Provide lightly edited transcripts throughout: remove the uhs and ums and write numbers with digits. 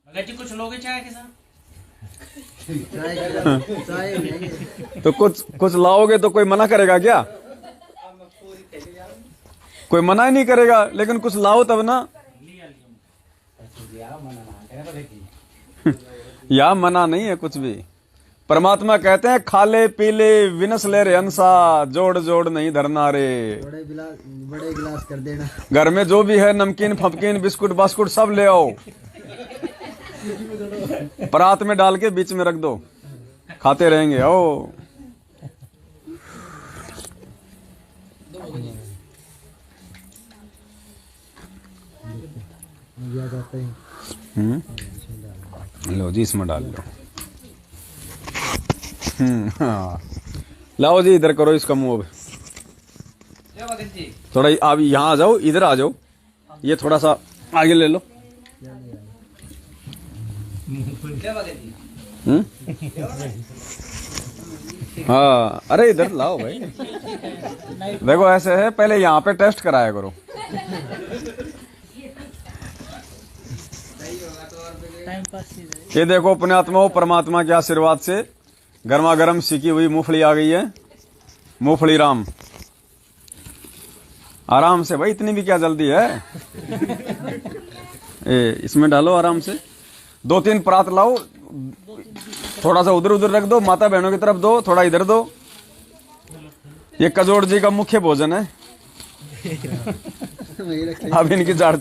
अगर जी कुछ लोगे चाय के साथ तो कुछ लाओगे तो कोई मना करेगा क्या? कोई मना ही नहीं करेगा, लेकिन कुछ लाओ तब ना। या मना नहीं है कुछ भी। परमात्मा कहते हैं खाले पीले विनस ले रे अंसा, जोड़ जोड़ नहीं धरना रे। बड़े गिलास कर देना। घर में जो भी है नमकीन फमकीन बिस्कुट बास्कुट सब ले आओ, परात में डाल के बीच में रख दो, खाते रहेंगे। ओ लो जी, इसमें डाल लो। हाँ लाओ जी, इधर करो इसका मुंह। थोड़ा आप यहाँ आ जाओ, इधर आ जाओ, ये थोड़ा सा आगे ले लो। हाँ अरे इधर लाओ भाई। देखो ऐसे है, पहले यहाँ पे टेस्ट कराया करो। ये देखो अपने आत्माओं, परमात्मा के आशीर्वाद से गर्मा गर्म सिकी हुई मूंगफली आ गई है। मूंगफली राम, आराम से भाई, इतनी भी क्या जल्दी है। इसमें डालो आराम से, 2-3 परात लाओ, थोड़ा सा उधर उधर रख दो, माता बहनों की तरफ दो, थोड़ा इधर दो। ये कजोड़ जी का मुख्य भोजन है। अब इनकी जाड़।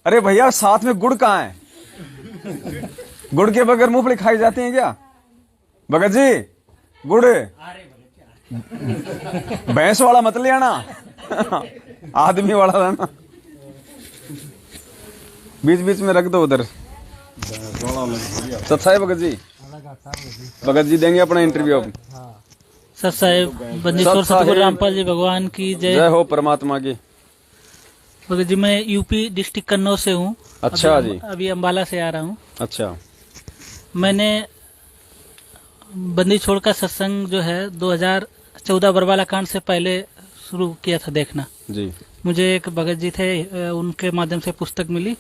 अरे भैया साथ में गुड़ कहाँ है? गुड़ के बगैर मूंगफली खाई जाती है क्या? भगत जी गुड़ भैंस वाला मत ले आना, आदमी वाला लाना। बीच बीच में रख दो उधर। सत साहेब भगत जी देंगे अपना इंटरव्यू अब। सत साहेब बंदीश्वर सतगुरु रामपाल जी भगवान की जय हो परमात्मा की। भगत जी मैं यूपी डिस्ट्रिक्ट कन्नौज से हूँ। अच्छा जी। अभी अम्बाला से आ रहा हूँ। अच्छा। मैंने बंदी छोड़ का सत्संग जो है 2014 बरवाला कांड से पहले शुरू किया था देखना जी। मुझे एक भगत जी थे, उनके माध्यम से पुस्तक मिली,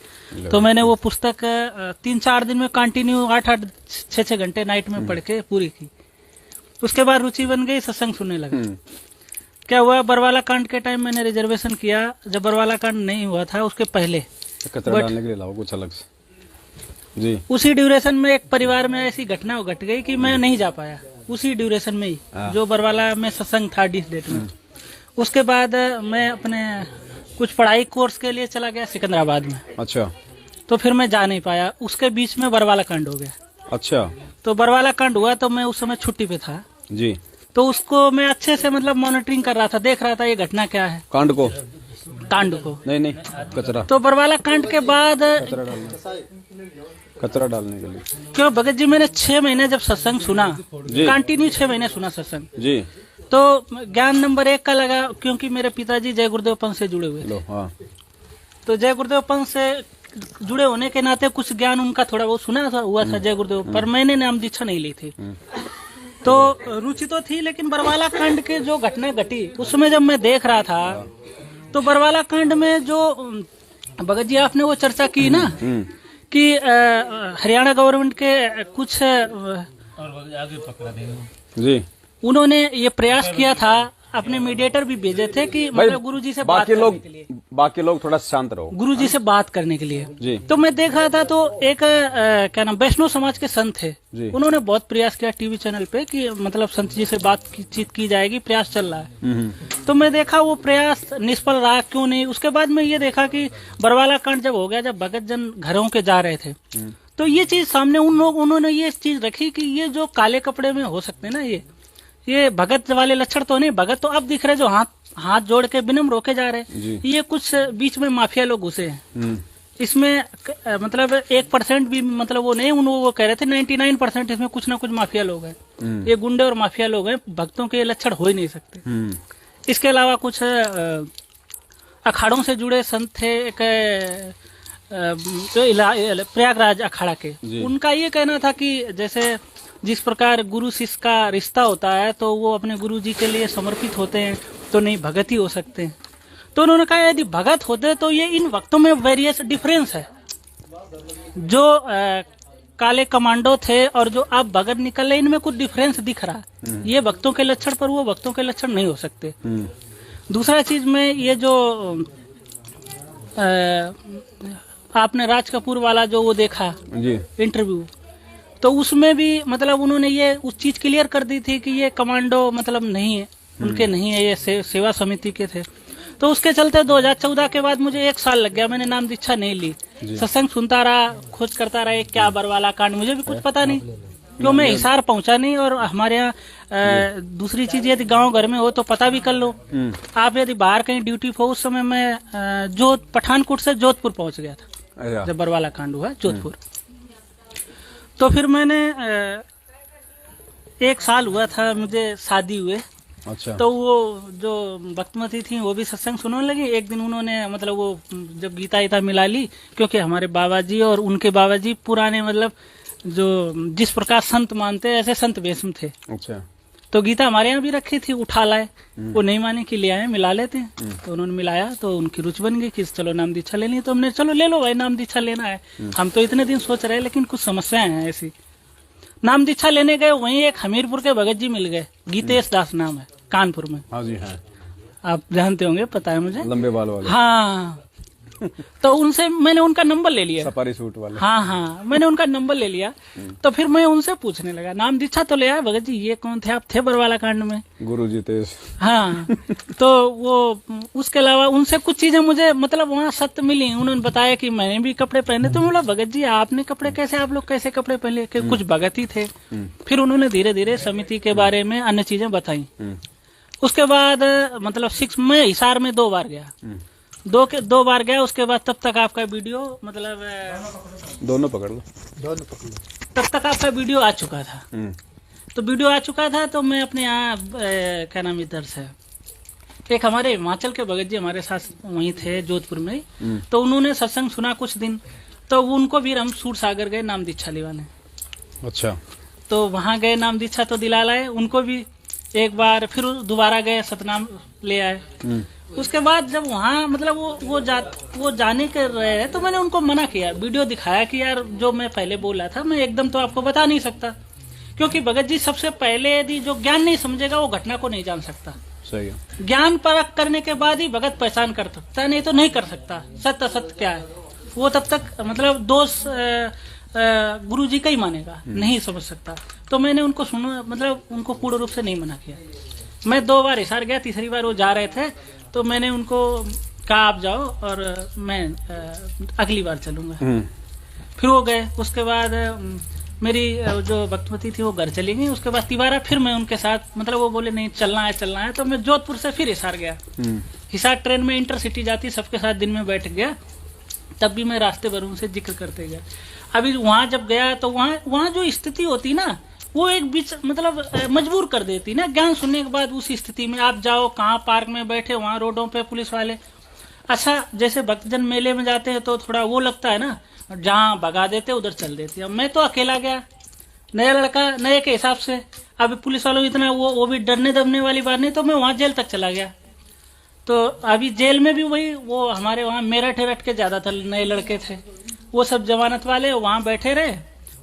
तो मैंने वो पुस्तक 3-4 दिन में कंटिन्यू 8-8 6-6 घंटे नाइट में पढ़ के पूरी की। उसके बाद रुचि बन गई, सत्संग सुनने लगा। क्या हुआ, बरवाला कांड के टाइम मैंने रिजर्वेशन किया, जब बरवाला कांड नहीं हुआ था उसके पहले। डालने के लिए लाओ कुछ अलग से जी। उसी ड्यूरेशन में एक परिवार में ऐसी घटना घट गई कि मैं नहीं जा पाया, उसी ड्यूरेशन में ही जो बरवाला में सत्संग था डिस डेट में। उसके बाद मैं अपने कुछ पढ़ाई कोर्स के लिए चला गया सिकंदराबाद में। अच्छा। तो फिर मैं जा नहीं पाया, उसके बीच में बरवाला कांड हो गया। अच्छा। तो बरवाला कांड हुआ तो मैं उस समय छुट्टी पे था जी। तो उसको मैं अच्छे से मतलब मॉनिटरिंग कर रहा था, देख रहा था ये घटना क्या है। कांड को नहीं कचरा। तो बरवाला कांड के बाद कचरा डालने के लिए क्यों भगत जी मैंने 6 महीने जब सत्संग सुना, कंटिन्यू 6 महीने सुना सत्संग जी, तो ज्ञान नंबर 1 का लगा, क्योंकि मेरे पिताजी जय गुरुदेव पंथ से जुड़े हुए थे। हाँ। तो जय गुरुदेव पंथ से जुड़े होने के नाते कुछ ज्ञान उनका थोड़ा बहुत सुना था हुआ था जय गुरुदेव, पर मैंने नाम दीक्षा नहीं ली थी। तो रुचि तो थी, लेकिन बरवाला कांड के जो घटना घटी उसमें जब मैं देख रहा था तो बरवाला कांड में जो भगत जी आपने वो चर्चा की ना कि हरियाणा गवर्नमेंट के कुछ जी उन्होंने ये प्रयास किया था, अपने मीडिएटर भी भेजे थे कि मतलब गुरुजी से बात करने के लिए। बाकी लोग थोड़ा शांत रहो, गुरुजी से बात करने के लिए जी। तो मैं देख रहा था तो एक क्या नाम वैष्णव समाज के संत थे, उन्होंने बहुत प्रयास किया टीवी चैनल पे कि मतलब संत जी से बातचीत की जाएगी, प्रयास चल रहा है। तो मैं देखा वो प्रयास निष्फल रहा, क्यों नहीं। उसके बाद मैं ये देखा कि बरवाला कांड जब हो गया, जब भगत जन घरों के जा रहे थे, तो ये चीज सामने उन्होंने ये चीज रखी कि ये जो काले कपड़े में हो सकते हैं ना, ये भगत वाले लक्षण तो नहीं, भगत तो अब दिख रहे जो हाथ जोड़ के विनम्र रोके जा रहे, ये कुछ बीच में माफिया लोग घुसे हैं इसमें। मतलब 1% भी मतलब वो नहीं, वो कह रहे थे 99% इसमें कुछ ना कुछ माफिया लोग हैं, ये गुंडे और माफिया लोग हैं, भक्तों के लक्षण हो ही नहीं सकते। इसके अलावा कुछ अखाड़ों से जुड़े संत थे, एक प्रयागराज अखाड़ा के, उनका ये कहना था कि जैसे जिस प्रकार गुरु शिष्य का रिश्ता होता है तो वो अपने गुरु जी के लिए समर्पित होते हैं, तो नहीं भगत ही हो सकते हैं। तो उन्होंने कहा यदि भगत होते तो ये इन वक्तों में वेरियस डिफरेंस है, जो काले कमांडो थे और जो आप भगत निकल रहे, इनमें कुछ डिफरेंस दिख रहा है। ये भक्तों के लक्षण पर वो भक्तों के लक्षण नहीं हो सकते। दूसरा चीज में ये जो आपने राज कपूर वाला जो वो देखा जी इंटरव्यू, तो उसमें भी मतलब उन्होंने ये उस चीज क्लियर कर दी थी कि ये कमांडो मतलब नहीं है, उनके नहीं है, ये सेवा समिति के थे। तो उसके चलते 2014 के बाद मुझे 1 साल लग गया, मैंने नाम दीक्षा नहीं ली। सत्संग सुनता रहा, खोज करता रहा, क्या बरवाला कांड, मुझे भी कुछ पता नहीं, क्यों मैं हिसार पहुंचा नहीं। और हमारे यहाँ दूसरी चीज यदि गांव घर में हो तो पता भी कर लो। आप यदि बाहर कहीं ड्यूटी पर, उस समय मैं पठानकोट से जोधपुर पहुंच गया था जब बरवाला कांड हुआ जोधपुर। तो फिर मैंने 1 साल हुआ था मुझे शादी हुए। अच्छा। तो वो जो भक्तमती थी वो भी सत्संग सुनने लगी। एक दिन उन्होंने मतलब वो जब गीता मिला ली, क्योंकि हमारे बाबा जी और उनके बाबा जी पुराने मतलब जो जिस प्रकार संत मानते हैं ऐसे संत वेशम थे। अच्छा। तो गीता हमारे यहाँ भी रखी थी, उठा लाए, वो नहीं माने कि ले आए मिला लेते हैं। तो उन्होंने मिलाया तो उनकी रुचि बन गई कि चलो नाम दीक्षा लेनी है। तो हमने चलो ले लो भाई, नाम दीक्षा लेना है। हम तो इतने दिन सोच रहे हैं, लेकिन कुछ समस्याएं हैं ऐसी। नाम दीक्षा लेने गए, वहीं एक हमीरपुर के भगत जी मिल गए, गीतेश दास नाम है, कानपुर में। हाँ जी हाँ, आप जानते होंगे, पता है मुझे, लंबे बाल वाले। हाँ। तो उनसे मैंने उनका नंबर ले लिया, सफारी सूट वाले। हाँ, मैंने उनका नंबर ले लिया। तो फिर मैं उनसे पूछने लगा, नाम दीक्षा तो ले आए भगत जी, ये कौन थे? आप थे बरवाला कांड में? गुरुजी तेज। हाँ। तो वो उसके अलावा उनसे कुछ चीजें मुझे मतलब वहाँ सत्य मिली। उन्होंने बताया कि मैंने भी कपड़े पहने। तो बोला भगत जी आपने कपड़े कैसे, आप लोग कैसे कपड़े पहने? कि कुछ भगत ही थे। फिर उन्होंने धीरे धीरे समिति के बारे में अन्य चीजें बताई। उसके बाद मतलब मैं हिसार में 2 बार गया, 2 बार गया। उसके बाद तब तक आपका वीडियो मतलब दोनों पकड़ लो, तब तक आपका वीडियो आ चुका था। तो वीडियो आ चुका था तो मैं अपने यहाँ क्या नाम इधर से एक हमारे हिमाचल के भगत जी हमारे साथ वहीं थे जोधपुर में। तो उन्होंने सत्संग सुना कुछ दिन, तो उनको भी हम सूर सागर गए नाम दीक्षा लेवाने। अच्छा। तो वहाँ गए, नाम दीक्षा तो दिला लाए उनको भी एक बार। फिर दोबारा गए, सतनाम ले आए। उसके बाद जब वहाँ मतलब वो जाने कर रहे हैं, तो मैंने उनको मना किया, वीडियो दिखाया कि यार जो मैं पहले बोला था मैं एकदम तो आपको बता नहीं सकता, क्योंकि भगत जी सबसे पहले यदि जो ज्ञान नहीं समझेगा वो घटना को नहीं जान सकता। सही है। ज्ञान परख करने के बाद ही भगत पहचान कर सकता है, नहीं तो नहीं कर सकता। सत्य असत्य क्या है वो तब तक मतलब दोष गुरु जी का ही मानेगा, नहीं समझ सकता। तो मैंने उनको सुना, मतलब उनको पूर्ण रूप से नहीं मना किया। मैं 2 बार हिसार गया, तीसरी बार वो जा रहे थे, तो मैंने उनको कहा आप जाओ और मैं अगली बार चलूंगा। फिर वो गए। उसके बाद मेरी जो भक्तमती थी वो घर चली गई। उसके बाद तिवारा फिर मैं उनके साथ मतलब वो बोले नहीं चलना है। तो मैं जोधपुर से फिर हिसार गया। हिसार ट्रेन में इंटरसिटी जाती, सबके साथ दिन में बैठ गया। तब भी मैं रास्ते भर उनसे जिक्र करते गया। अभी वहां जब गया तो वहाँ जो स्थिति होती ना, वो एक बीच मतलब मजबूर कर देती ना। ज्ञान सुनने के बाद उस स्थिति में आप जाओ, कहाँ पार्क में बैठे, वहाँ रोडों पे पुलिस वाले। अच्छा, जैसे भक्तजन मेले में जाते हैं तो थोड़ा वो लगता है ना, जहाँ भगा देते उधर चल देते। अब मैं तो अकेला गया, नया लड़का, नए के हिसाब से। अभी पुलिस वालों इतना वो भी डरने दबने वाली बात नहीं। तो मैं वहाँ जेल तक चला गया। तो अभी जेल में भी वही वो हमारे वहाँ मेरठ के ज्यादातर नए लड़के थे, वो सब जमानत वाले वहाँ बैठे रहे।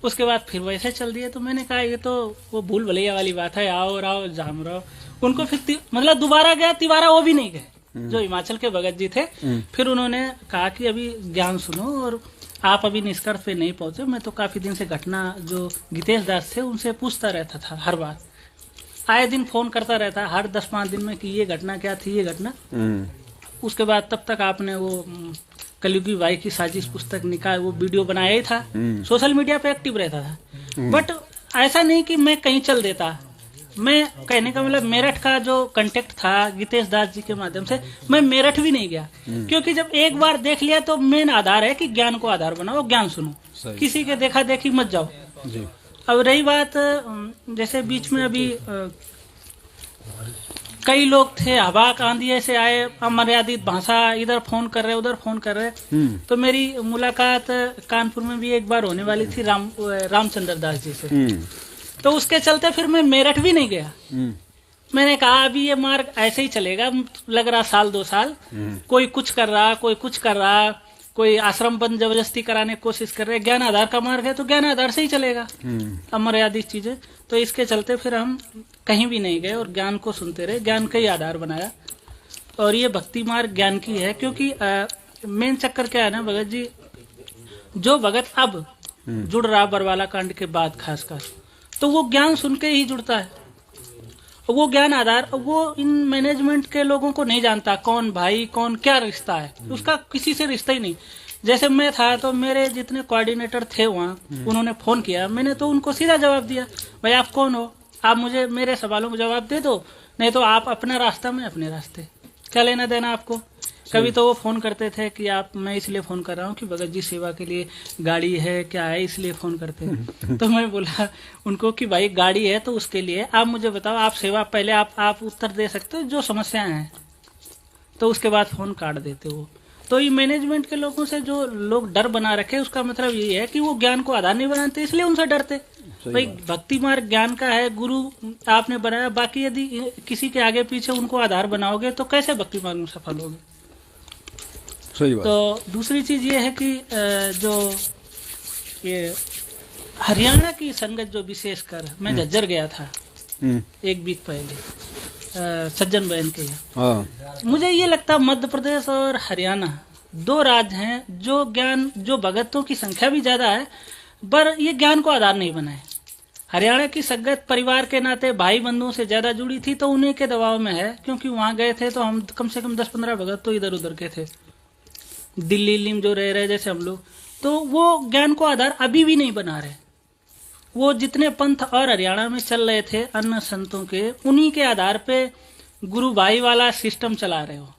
उसके बाद फिर वैसे चल दिए। तो मैंने कहा ये तो वो भूल भलैया वाली बात है, आओ जाम रहो। उनको फिर मतलब दोबारा गया, तिवारा वो भी नहीं गए, जो हिमाचल के भगत जी थे। फिर उन्होंने कहा कि अभी ज्ञान सुनो और आप अभी निष्कर्ष पे नहीं पहुंचे। मैं तो काफी दिन से घटना जो गीतेश दास थे उनसे पूछता रहता था, हर बार आए दिन फोन करता रहता, हर 10-5 दिन में कि ये घटना क्या थी, ये घटना। उसके बाद तब तक आपने वो कलयुगी भाई की साजिश पुस्तक निकाल, वो वीडियो बनाया ही था, सोशल मीडिया पे एक्टिव रहता था। बट ऐसा नहीं कि मैं कहीं चल देता। मैं कहने का मतलब मेरठ का जो कांटेक्ट था गीतेश दास जी के माध्यम से, मैं मेरठ भी नहीं गया, क्योंकि जब एक बार देख लिया तो मेन आधार है कि ज्ञान को आधार बनाओ, ज्ञान सुनो, किसी के देखा देखी मत जाओ जी। अब रही बात, जैसे बीच में अभी कई लोग थे, हवा आंधी से आए, अमर्यादित भाषा, इधर फोन कर रहे उधर फोन कर रहे। तो मेरी मुलाकात कानपुर में भी एक बार होने वाली थी रामचंद्र दास जी से। तो उसके चलते फिर मैं मेरठ भी नहीं गया। मैंने कहा अभी ये मार्ग ऐसे ही चलेगा, लग रहा 1-2 साल, कोई कुछ कर रहा, कोई कुछ कर रहा, कोई आश्रम बंद जबरदस्ती कराने की कोशिश कर रहे हैं। ज्ञान आधार का मार्ग है तो ज्ञान आधार से ही चलेगा, अमर्यादित चीजें। तो इसके चलते फिर हम कहीं भी नहीं गए और ज्ञान को सुनते रहे, ज्ञान का ही आधार बनाया। और ये भक्ति मार्ग ज्ञान की है, क्योंकि मेन चक्कर क्या है ना भगत जी, जो भगत अब जुड़ रहा बरवाला कांड के बाद खासकर, तो वो ज्ञान सुन के ही जुड़ता है। वो ज्ञान आधार, वो इन मैनेजमेंट के लोगों को नहीं जानता कौन भाई कौन क्या रिश्ता है, उसका किसी से रिश्ता ही नहीं। जैसे मैं था तो मेरे जितने कोऑर्डिनेटर थे वहाँ, उन्होंने फोन किया, मैंने तो उनको सीधा जवाब दिया, भाई आप कौन हो, आप मुझे मेरे सवालों को जवाब दे दो, नहीं तो आप अपना रास्ता, मैं अपने रास्ते, क्या लेना देना आपको। कभी तो वो फोन करते थे कि आप, मैं इसलिए फोन कर रहा हूँ कि भगत जी सेवा के लिए गाड़ी है क्या है, इसलिए फोन करते हैं। तो मैं बोला उनको कि भाई गाड़ी है तो उसके लिए, आप मुझे बताओ आप सेवा, पहले आप उत्तर दे सकते हो जो समस्याएं हैं, तो उसके बाद फोन काट देते हो। तो ये मैनेजमेंट के लोगों से जो लोग डर बना रखे, उसका मतलब ये है कि वो ज्ञान को आधार नहीं बनाते, इसलिए उनसे डरते। भाई भक्ति मार्ग ज्ञान का है, गुरु आपने बनाया, बाकी यदि किसी के आगे पीछे उनको आधार बनाओगे तो कैसे भक्ति मार्ग में सफल होगे। सही बात। तो दूसरी चीज ये है कि जो ये हरियाणा की संगत जो विशेषकर, मैं झज्जर गया था एक वीक पहले सज्जन बहन के यहाँ। मुझे ये लगता मध्य प्रदेश और हरियाणा दो राज्य हैं जो ज्ञान, जो भगतों की संख्या भी ज्यादा है, पर ये ज्ञान को आधार नहीं बनाए। हरियाणा की संगत परिवार के नाते भाई बंधुओं से ज्यादा जुड़ी थी, तो उन्हीं के दबाव में है, क्योंकि वहां गए थे तो हम कम से कम 10-15 भगत तो इधर उधर के थे, दिल्ली में जो रह रहे जैसे हम लोग, तो वो ज्ञान को आधार अभी भी नहीं बना रहे। वो जितने पंथ और हरियाणा में चल रहे थे अन्य संतों के, उन्हीं के आधार पे गुरु भाई वाला सिस्टम चला रहे हो।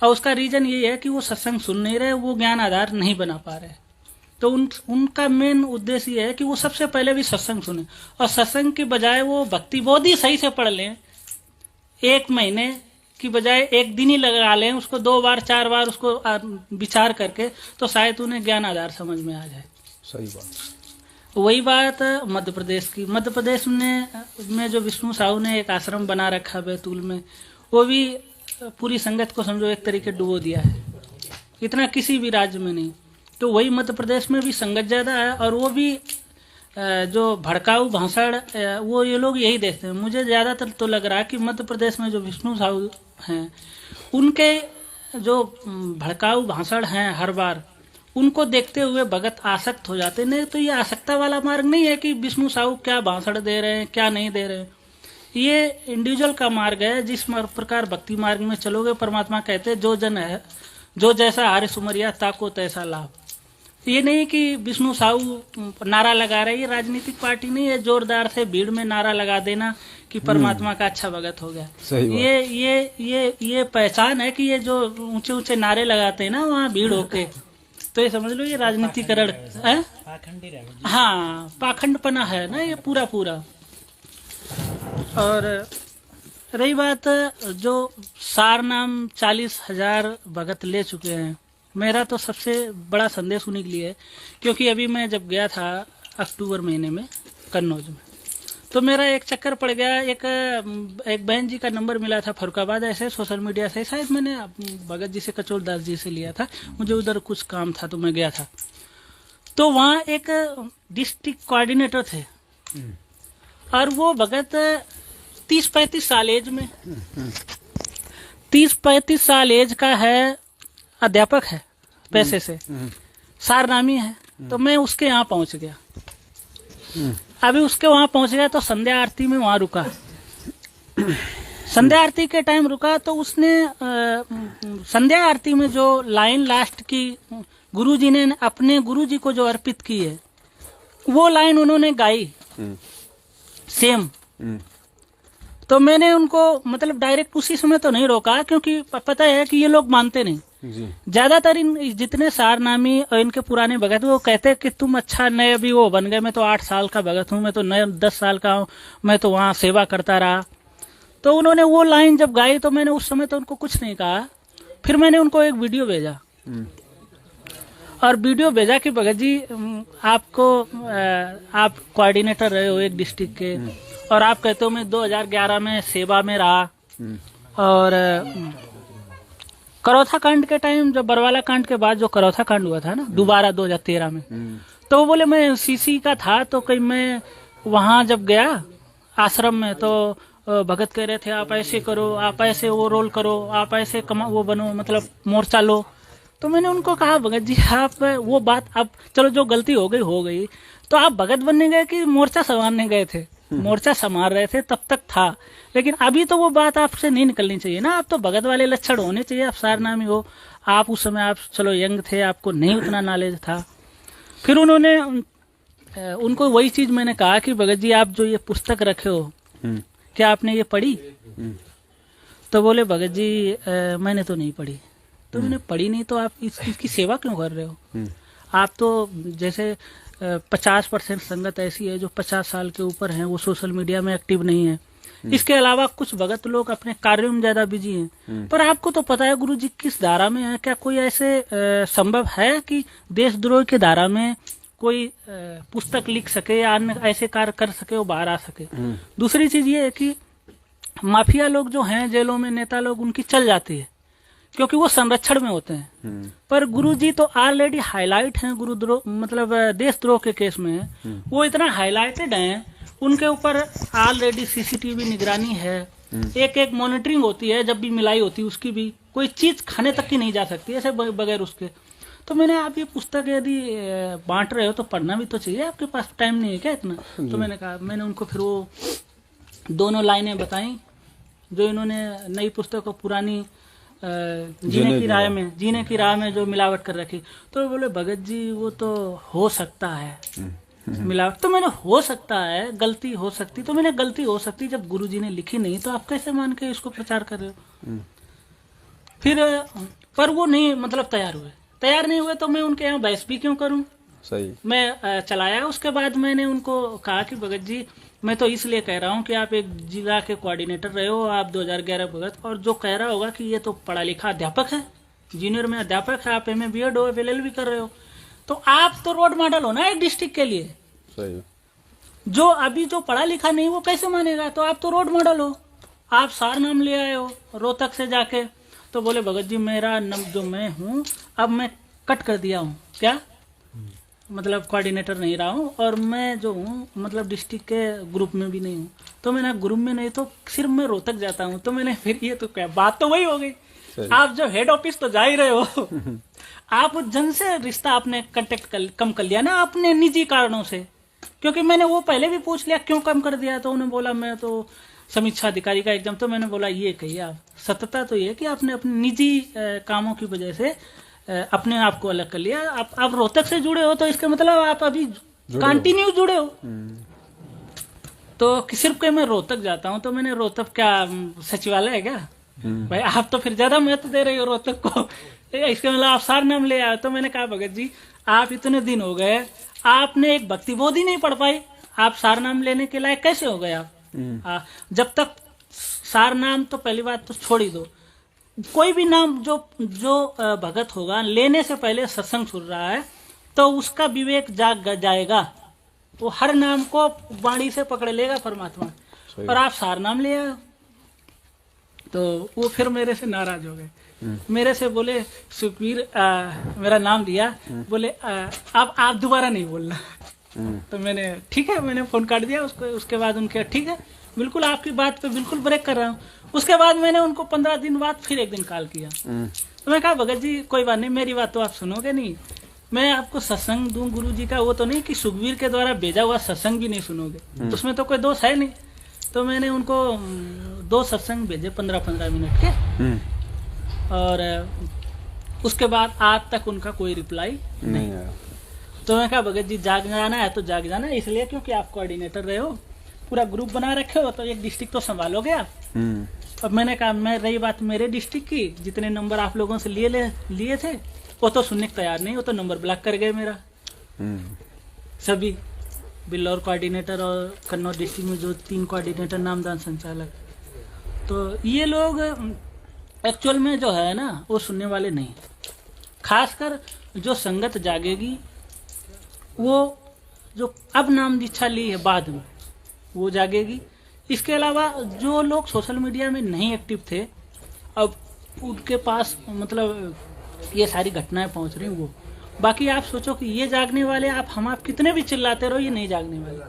और उसका रीजन ये है कि वो सत्संग सुन नहीं रहे, वो ज्ञान आधार नहीं बना पा रहे। तो उनका मेन उद्देश्य ये है कि वो सबसे पहले भी सत्संग सुने, और सत्संग के बजाय वो भक्ति बहुत ही सही से पढ़ लें, 1 महीने की बजाय 1 दिन ही लगा लें, उसको 2 बार 4 बार उसको विचार करके, तो शायद उन्हें ज्ञान आधार समझ में आ जाए। सही बात। वही बात मध्य प्रदेश की, मध्य प्रदेश में जो विष्णु साहू ने एक आश्रम बना रखा बैतूल में, वो भी पूरी संगत को समझो एक तरीके डुबो दिया है, इतना किसी भी राज्य में नहीं। तो वही मध्य प्रदेश में भी संगत ज्यादा है, और वो भी जो भड़काऊ भाषण, वो ये लोग यही देखते हैं। मुझे ज्यादातर तो लग रहा है कि मध्य प्रदेश में जो विष्णु साहू हैं, उनके जो भड़काऊ भाषण हैं हर बार, उनको देखते हुए भगत आसक्त हो जाते। नहीं तो ये आसक्ता वाला मार्ग नहीं है कि विष्णु साहू क्या भाषण दे रहे हैं क्या नहीं दे रहे हैं, ये इंडिविजुअल का मार्ग है। जिस प्रकार भक्ति मार्ग में चलोगे, परमात्मा कहते हैं जो जन है, जो जैसा हारे सुमरिया ताको तैसा लाभ। ये नहीं कि विष्णु साहू नारा लगा रहे, ये राजनीतिक पार्टी नहीं है जोरदार से भीड़ में नारा लगा देना कि परमात्मा का अच्छा भगत हो गया। ये पहचान है कि ये जो ऊंचे ऊंचे नारे लगाते हैं ना वहाँ भीड़ होके, तो ये समझ लो ये राजनीतिकरण है, हाँ पाखंडपना है ना ये पूरा पूरा। और रही बात जो सारनाम 40,000 भगत ले चुके हैं, मेरा तो सबसे बड़ा संदेश उन्हीं के लिए है, क्योंकि अभी मैं जब गया था अक्टूबर महीने में कन्नौज में, तो मेरा एक चक्कर पड़ गया, एक बहन जी का नंबर मिला था फरुखाबाद, ऐसे सोशल मीडिया से, शायद मैंने भगत जी से कचोल दास जी से लिया था, मुझे उधर कुछ काम था तो मैं गया था। तो वहाँ एक डिस्ट्रिक्ट कोऑर्डिनेटर थे, और वो भगत 30-35 साल एज में, 30-35 साल एज का है, अध्यापक है पैसे से, सारनामी है। तो मैं उसके यहाँ पहुंच गया, अभी उसके वहां पहुंच गया तो संध्या आरती में वहां रुका, संध्या आरती के टाइम रुका, तो उसने संध्या आरती में जो लाइन लास्ट की गुरुजी ने अपने गुरुजी को जो अर्पित की है, वो लाइन उन्होंने गाई सेम। तो मैंने उनको मतलब डायरेक्ट उसी समय तो नहीं रोका, क्योंकि पता है कि ये लोग मानते नहीं। ज्यादातर इन जितने सारनामी और इनके पुराने भगत वो कहते हैं कि तुम अच्छा नए अभी वो बन गए, मैं तो 8 साल का भगत हूँ, मैं तो नए 10 साल का हूँ, मैं तो वहां सेवा करता रहा। तो उन्होंने वो लाइन जब गाई तो मैंने उस समय तो उनको कुछ नहीं कहा, फिर मैंने उनको एक वीडियो भेजा, और वीडियो भेजा कि भगत जी आपको आप कोऑर्डिनेटर रहे हो एक डिस्ट्रिक्ट के, और आप कहते हो मैं 2011 में सेवा में रहा, और करौथा कांड के टाइम, जब बरवाला कांड के बाद जो करौथा कांड हुआ था ना दोबारा 2013 में, तो वो बोले मैं सीसी का था, तो कहीं मैं वहां जब गया आश्रम में तो भगत कह रहे थे आप ऐसे करो, आप ऐसे वो रोल करो, आप ऐसे वो बनो, मतलब मोर्चा लो। तो मैंने उनको कहा भगत जी आप वो बात, अब चलो जो गलती हो गई, तो आप भगत बनने गए कि मोर्चा संभालने गए थे? मोर्चा संभाल रहे थे तब तक था, लेकिन अभी तो वो बात आपसे नहीं निकलनी चाहिए ना। आप तो भगत वाले लक्षण होने चाहिए, आप सारनामी हो। आप उस समय आप चलो यंग थे, आपको नहीं उतना नॉलेज था। फिर उन्होंने उनको वही चीज मैंने कहा कि भगत जी आप जो ये पुस्तक रखे हो क्या आपने ये पढ़ी? तो बोले भगत जी मैंने तो नहीं पढ़ी। तो मैंने पढ़ी नहीं तो आप इसकी सेवा क्यों कर रहे हो? आप तो जैसे 50% संगत ऐसी है जो 50 साल के ऊपर हैं, वो सोशल मीडिया में एक्टिव नहीं है। इसके अलावा कुछ भगत लोग अपने कार्यों में ज्यादा बिजी हैं। पर आपको तो पता है गुरु जी किस धारा में है। क्या कोई ऐसे संभव है कि देशद्रोह की धारा में कोई पुस्तक लिख सके या अन्य ऐसे कार्य कर सके, वो बाहर आ सके? दूसरी चीज ये है कि माफिया लोग जो हैं जेलों में, नेता लोग, उनकी चल जाती है क्योंकि वो संरक्षण में होते हैं। पर गुरुजी तो ऑलरेडी हाईलाइट हैं गुरुद्रोह, मतलब देशद्रोह के केस में वो इतना हाईलाइटेड हैं, उनके ऊपर ऑलरेडी सीसीटीवी निगरानी है, एक मॉनिटरिंग होती है, जब भी मिलाई होती है उसकी भी, कोई चीज खाने तक की नहीं जा सकती ऐसे बगैर उसके। तो मैंने आप ये पुस्तक यदि बांट रहे हो तो पढ़ना भी तो चाहिए, आपके पास टाइम नहीं है क्या इतना? तो मैंने कहा, मैंने उनको फिर वो दोनों लाइनें बताई जो इन्होंने नई पुस्तक को पुरानी जीने की राह में जो मिलावट कर रखी। तो बोले भगत जी वो तो हो सकता है मिलावट, तो मैंने हो सकता है, गलती हो सकती, तो मैंने गलती हो सकती जब गुरुजी ने लिखी नहीं तो आप कैसे मान के इसको प्रचार कर रहे हो? फिर पर वो नहीं, मतलब तैयार नहीं हुए तो मैं उनके यहाँ बहस भी क्यों करूं? सही। मैं चलाया। उसके बाद मैंने उनको कहा कि भगत जी मैं तो इसलिए कह रहा हूँ कि आप एक जिला के कोऑर्डिनेटर रहे हो, आप 2011 भगत, और जो कह रहा होगा कि ये तो पढ़ा लिखा अध्यापक है, जूनियर में अध्यापक है, आप MA BEd हो, LLB कर रहे हो, तो आप तो रोड मॉडल हो ना एक डिस्ट्रिक्ट के लिए। सही। जो अभी जो पढ़ा लिखा नहीं वो कैसे मानेगा? तो आप तो रोड मॉडल हो, आप सार नाम ले आए हो रोहतक से जाके। तो बोले भगत जी मेरा जो मैं हूँ अब मैं कट कर दिया हूँ, क्या मतलब कोऑर्डिनेटर नहीं रहा हूँ, और मैं जो हूँ मतलब डिस्ट्रिक्ट के ग्रुप में भी नहीं हूँ। तो मैंने ग्रुप में नहीं तो सिर्फ मैं रोहतक जाता हूँ। तो मैंने फिर ये तो क्या बात, तो वही हो गई। आप जो हेड ऑफिस तो जा ही रहे हो आप जन से रिश्ता आपने कांटेक्ट कम कर लिया ना अपने निजी कारणों से। क्योंकि मैंने वो पहले भी पूछ लिया क्यों कम कर दिया, तो उन्होंने बोला मैं तो समीक्षा अधिकारी का एग्जाम। तो मैंने बोला ये कहिए आप, सत्यता तो ये कि आपने अपने निजी कामों की वजह से अपने आप को अलग कर लिया। आप रोहतक से जुड़े हो तो इसका मतलब आप अभी कंटिन्यू जुड़े हो। तो सिर्फ कि मैं रोहतक जाता हूँ तो मैंने रोहतक क्या सचिवालय है क्या भाई? आप तो फिर ज्यादा महत्व दे रहे हो रोहतक को, इसके मतलब आप सार नाम ले आए। तो मैंने कहा भगत जी आप इतने दिन हो गए, आपने एक भक्ति बोध ही नहीं पढ़ पाई, आप सार नाम लेने के लायक कैसे हो गए आप? जब तक सार नाम, तो पहली बात तो छोड़ ही दो, कोई भी नाम जो भगत होगा लेने से पहले सत्संग सुन रहा है तो उसका विवेक जाग जाएगा, वो हर नाम को वाणी से पकड़ लेगा परमात्मा। और आप सार नाम ले आए तो वो फिर मेरे से नाराज हो गए। मेरे से बोले सुखवीर मेरा नाम दिया, बोले अब आप दोबारा नहीं बोलना। तो मैंने ठीक है, मैंने फोन काट दिया उसको। उसके बाद उनके ठीक है बिल्कुल आपकी बात पे बिल्कुल ब्रेक कर रहा हूँ। उसके बाद मैंने उनको 15 दिन बाद फिर एक दिन कॉल किया। तो मैं कहा भगत जी कोई बात नहीं, मेरी बात तो आप सुनोगे नहीं, मैं आपको सत्संग दूं गुरु जी का, वो तो नहीं कि सुखवीर के द्वारा भेजा हुआ सत्संग भी नहीं सुनोगे, तो उसमें तो कोई दोष है नहीं। तो मैंने उनको 2 सत्संग भेजे 15-15 मिनट के, और उसके बाद आज तक उनका कोई रिप्लाई नहीं आया। तो मैं कहा भगत जी जाग जाना है तो जाग जाना है, इसलिए क्योंकि आप कोऑर्डिनेटर रहे हो, पूरा ग्रुप बना रखे हो, तो एक डिस्ट्रिक्ट तो संभालोगे आप। अब मैंने कहा मैं रही बात मेरे डिस्ट्रिक्ट की, जितने नंबर आप लोगों से लिए थे वो तो सुनने को तैयार नहीं, वो तो नंबर ब्लॉक कर गए मेरा सभी, बिल्लौर कोऑर्डिनेटर और कन्नौज डिस्ट्रिक्ट में जो 3 कोऑर्डिनेटर नामदान संचालक। तो ये लोग एक्चुअल में जो है ना वो सुनने वाले नहीं, खासकर जो संगत जागेगी, वो जो अब नाम दीक्षा ली है बाद में वो जागेगी। इसके अलावा जो लोग सोशल मीडिया में नहीं एक्टिव थे, अब उनके पास मतलब ये सारी घटनाएं पहुंच रही वो। बाकी आप सोचो कि ये जागने वाले आप कितने भी चिल्लाते रहो, ये नहीं जागने वाले,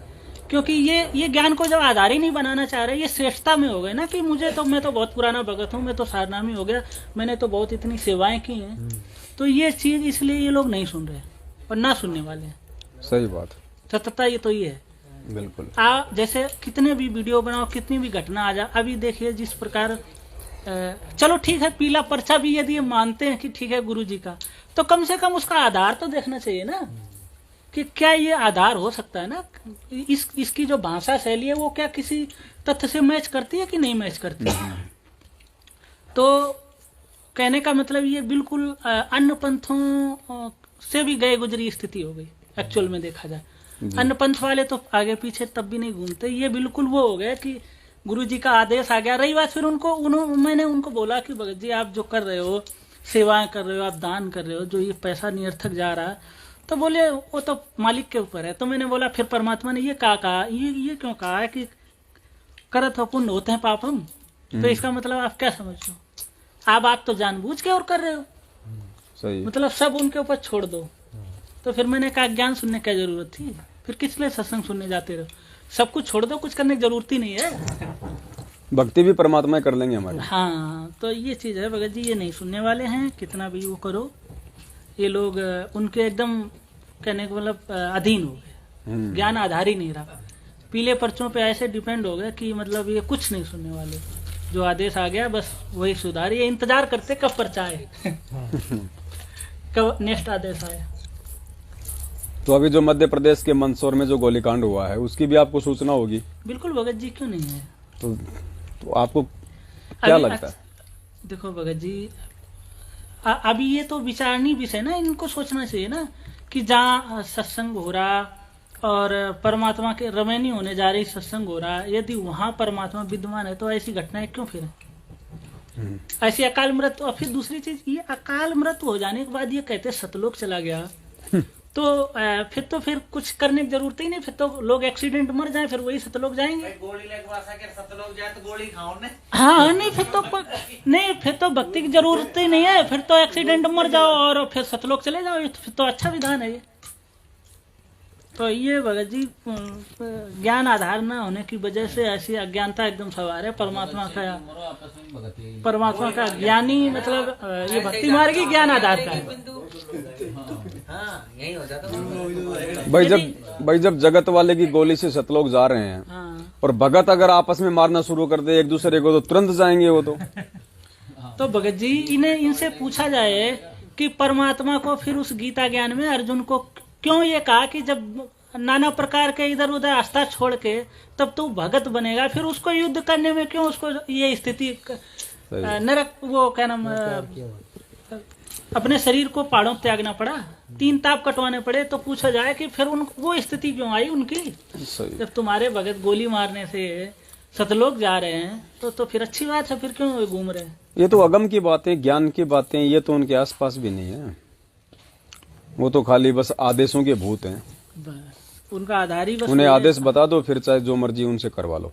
क्योंकि ये ज्ञान को जब आधार ही नहीं बनाना चाह रहे, ये श्रेष्ठता में हो गए ना कि मैं तो बहुत पुराना भगत हूँ, मैं तो सारनामी हो गया, मैंने तो बहुत इतनी सेवाएं की हैं, तो ये चीज इसलिए ये लोग नहीं सुन रहे और ना सुनने वाले हैं। सही बात, सत्यता ये तो ये है। बिल्कुल। जैसे कितने भी वीडियो बनाओ, कितनी भी घटना आ जाए, अभी देखिए जिस प्रकार चलो ठीक है, पीला पर्चा भी यदि ये मानते हैं कि ठीक है गुरु जी का, तो कम से कम उसका आधार तो देखना चाहिए ना कि क्या ये आधार हो सकता है ना, इसकी जो भाषा शैली है वो क्या किसी तथ्य से मैच करती है कि नहीं मैच करती है। तो कहने का मतलब ये बिल्कुल अन्य पंथों से भी गए गुजरी स्थिति हो गई एक्चुअल में देखा जाए। अन्य पंथ वाले तो आगे पीछे तब भी नहीं घूमते, ये बिल्कुल वो हो गया कि गुरु जी का आदेश आ गया। रही बात फिर मैंने उनको बोला कि भगत जी आप जो कर रहे हो, सेवाएं कर रहे हो, आप दान कर रहे हो, जो ये पैसा निरर्थक जा रहा है, तो बोले वो तो मालिक के ऊपर है। तो मैंने बोला फिर परमात्मा ने ये कहा ये क्यों कहा है कि करत हो पुण्य होते हैं पाप हम, तो इसका मतलब आप क्या समझ लो, आप तो जानबूझ के और कर रहे हो, सही, मतलब सब उनके ऊपर छोड़ दो। तो फिर मैंने कहा ज्ञान सुनने की जरूरत थी, फिर किस लिए सत्संग सुनने जाते रहो, सब कुछ छोड़ दो, कुछ करने की जरूरत ही नहीं है, भक्ति भी परमात्मा कर लेंगे हमारे। हाँ, तो ये चीज है भगत जी, ये नहीं सुनने वाले हैं, कितना भी वो करो, ये लोग उनके एकदम कहने का मतलब अधीन हो गए, ज्ञान आधार ही नहीं रहा, पीले पर्चों पे ऐसे डिपेंड हो गए कि मतलब ये कुछ नहीं सुनने वाले, जो आदेश आ गया बस वही सुधार, ये इंतजार करते कब पर्चा आए कब नेक्स्ट आदेश आए। तो अभी जो मध्य प्रदेश के मंदसौर में जो गोलीकांड हुआ है उसकी भी आपको सूचना होगी? बिल्कुल भगत जी, क्यों नहीं है। तो आपको क्या लगता है? देखो भगत जी, अभी ये तो विचारणीय विषय ना, इनको सोचना चाहिए ना कि जहाँ सत्संग हो रहा और परमात्मा के रमैनी होने जा रही सत्संग हो रहा, यदि वहां परमात्मा विद्यमान है तो ऐसी घटनाएं क्यों फिर ऐसी अकाल मृत्यु। और फिर दूसरी चीज, ये अकाल मृत्यु हो जाने के बाद ये कहते सतलोक चला गया, तो फिर कुछ करने की जरूरत ही नहीं, फिर तो लोग एक्सीडेंट मर जाए फिर वही सतलोक जाएंगे। गोली लगवा के सतलोक जाए तो गोली खाओ ने। हाँ नहीं, फिर तो भक्ति की जरूरत ही नहीं है, फिर तो एक्सीडेंट मर जाओ और फिर सतलोक चले जाओ, फिर तो अच्छा विधान है ये। तो ये भगत जी ज्ञान आधार न होने की वजह से ऐसी अज्ञानता एकदम सवार है। परमात्मा का ज्ञानी मतलब ये भक्ति मार्गी ज्ञान आधार का है। भाई जब जगत वाले की गोली से सतलोक जा रहे हैं, हाँ। और भगत अगर आपस में मारना शुरू कर दे एक दूसरे को तो तुरंत जाएंगे वो तो भगत जी इनसे पूछा जाए कि परमात्मा को फिर उस गीता ज्ञान में अर्जुन को क्यों ये कहा कि जब नाना प्रकार के इधर उधर आस्था छोड़ के तब तू भगत बनेगा, फिर उसको युद्ध करने में क्यों उसको ये स्थिति नरक वो क्या नाम अपने शरीर को पहाड़ों त्यागना पड़ा, 3 ताप कटवाने पड़े। तो पूछा जाए कि फिर वो स्थिति क्यों आई उनकी, जब तुम्हारे भगत गोली मारने से सतलोक जा रहे हैं तो फिर अच्छी बात है, फिर क्यों घूम रहे हैं। ये तो अगम की बातें, ज्ञान की बातें, ये तो उनके आसपास भी नहीं है, वो तो खाली बस आदेशों के भूत हैं। बस उनका आधार ही बस उन्हें आदेश बता दो, फिर चाहे जो मर्जी उनसे करवा लो,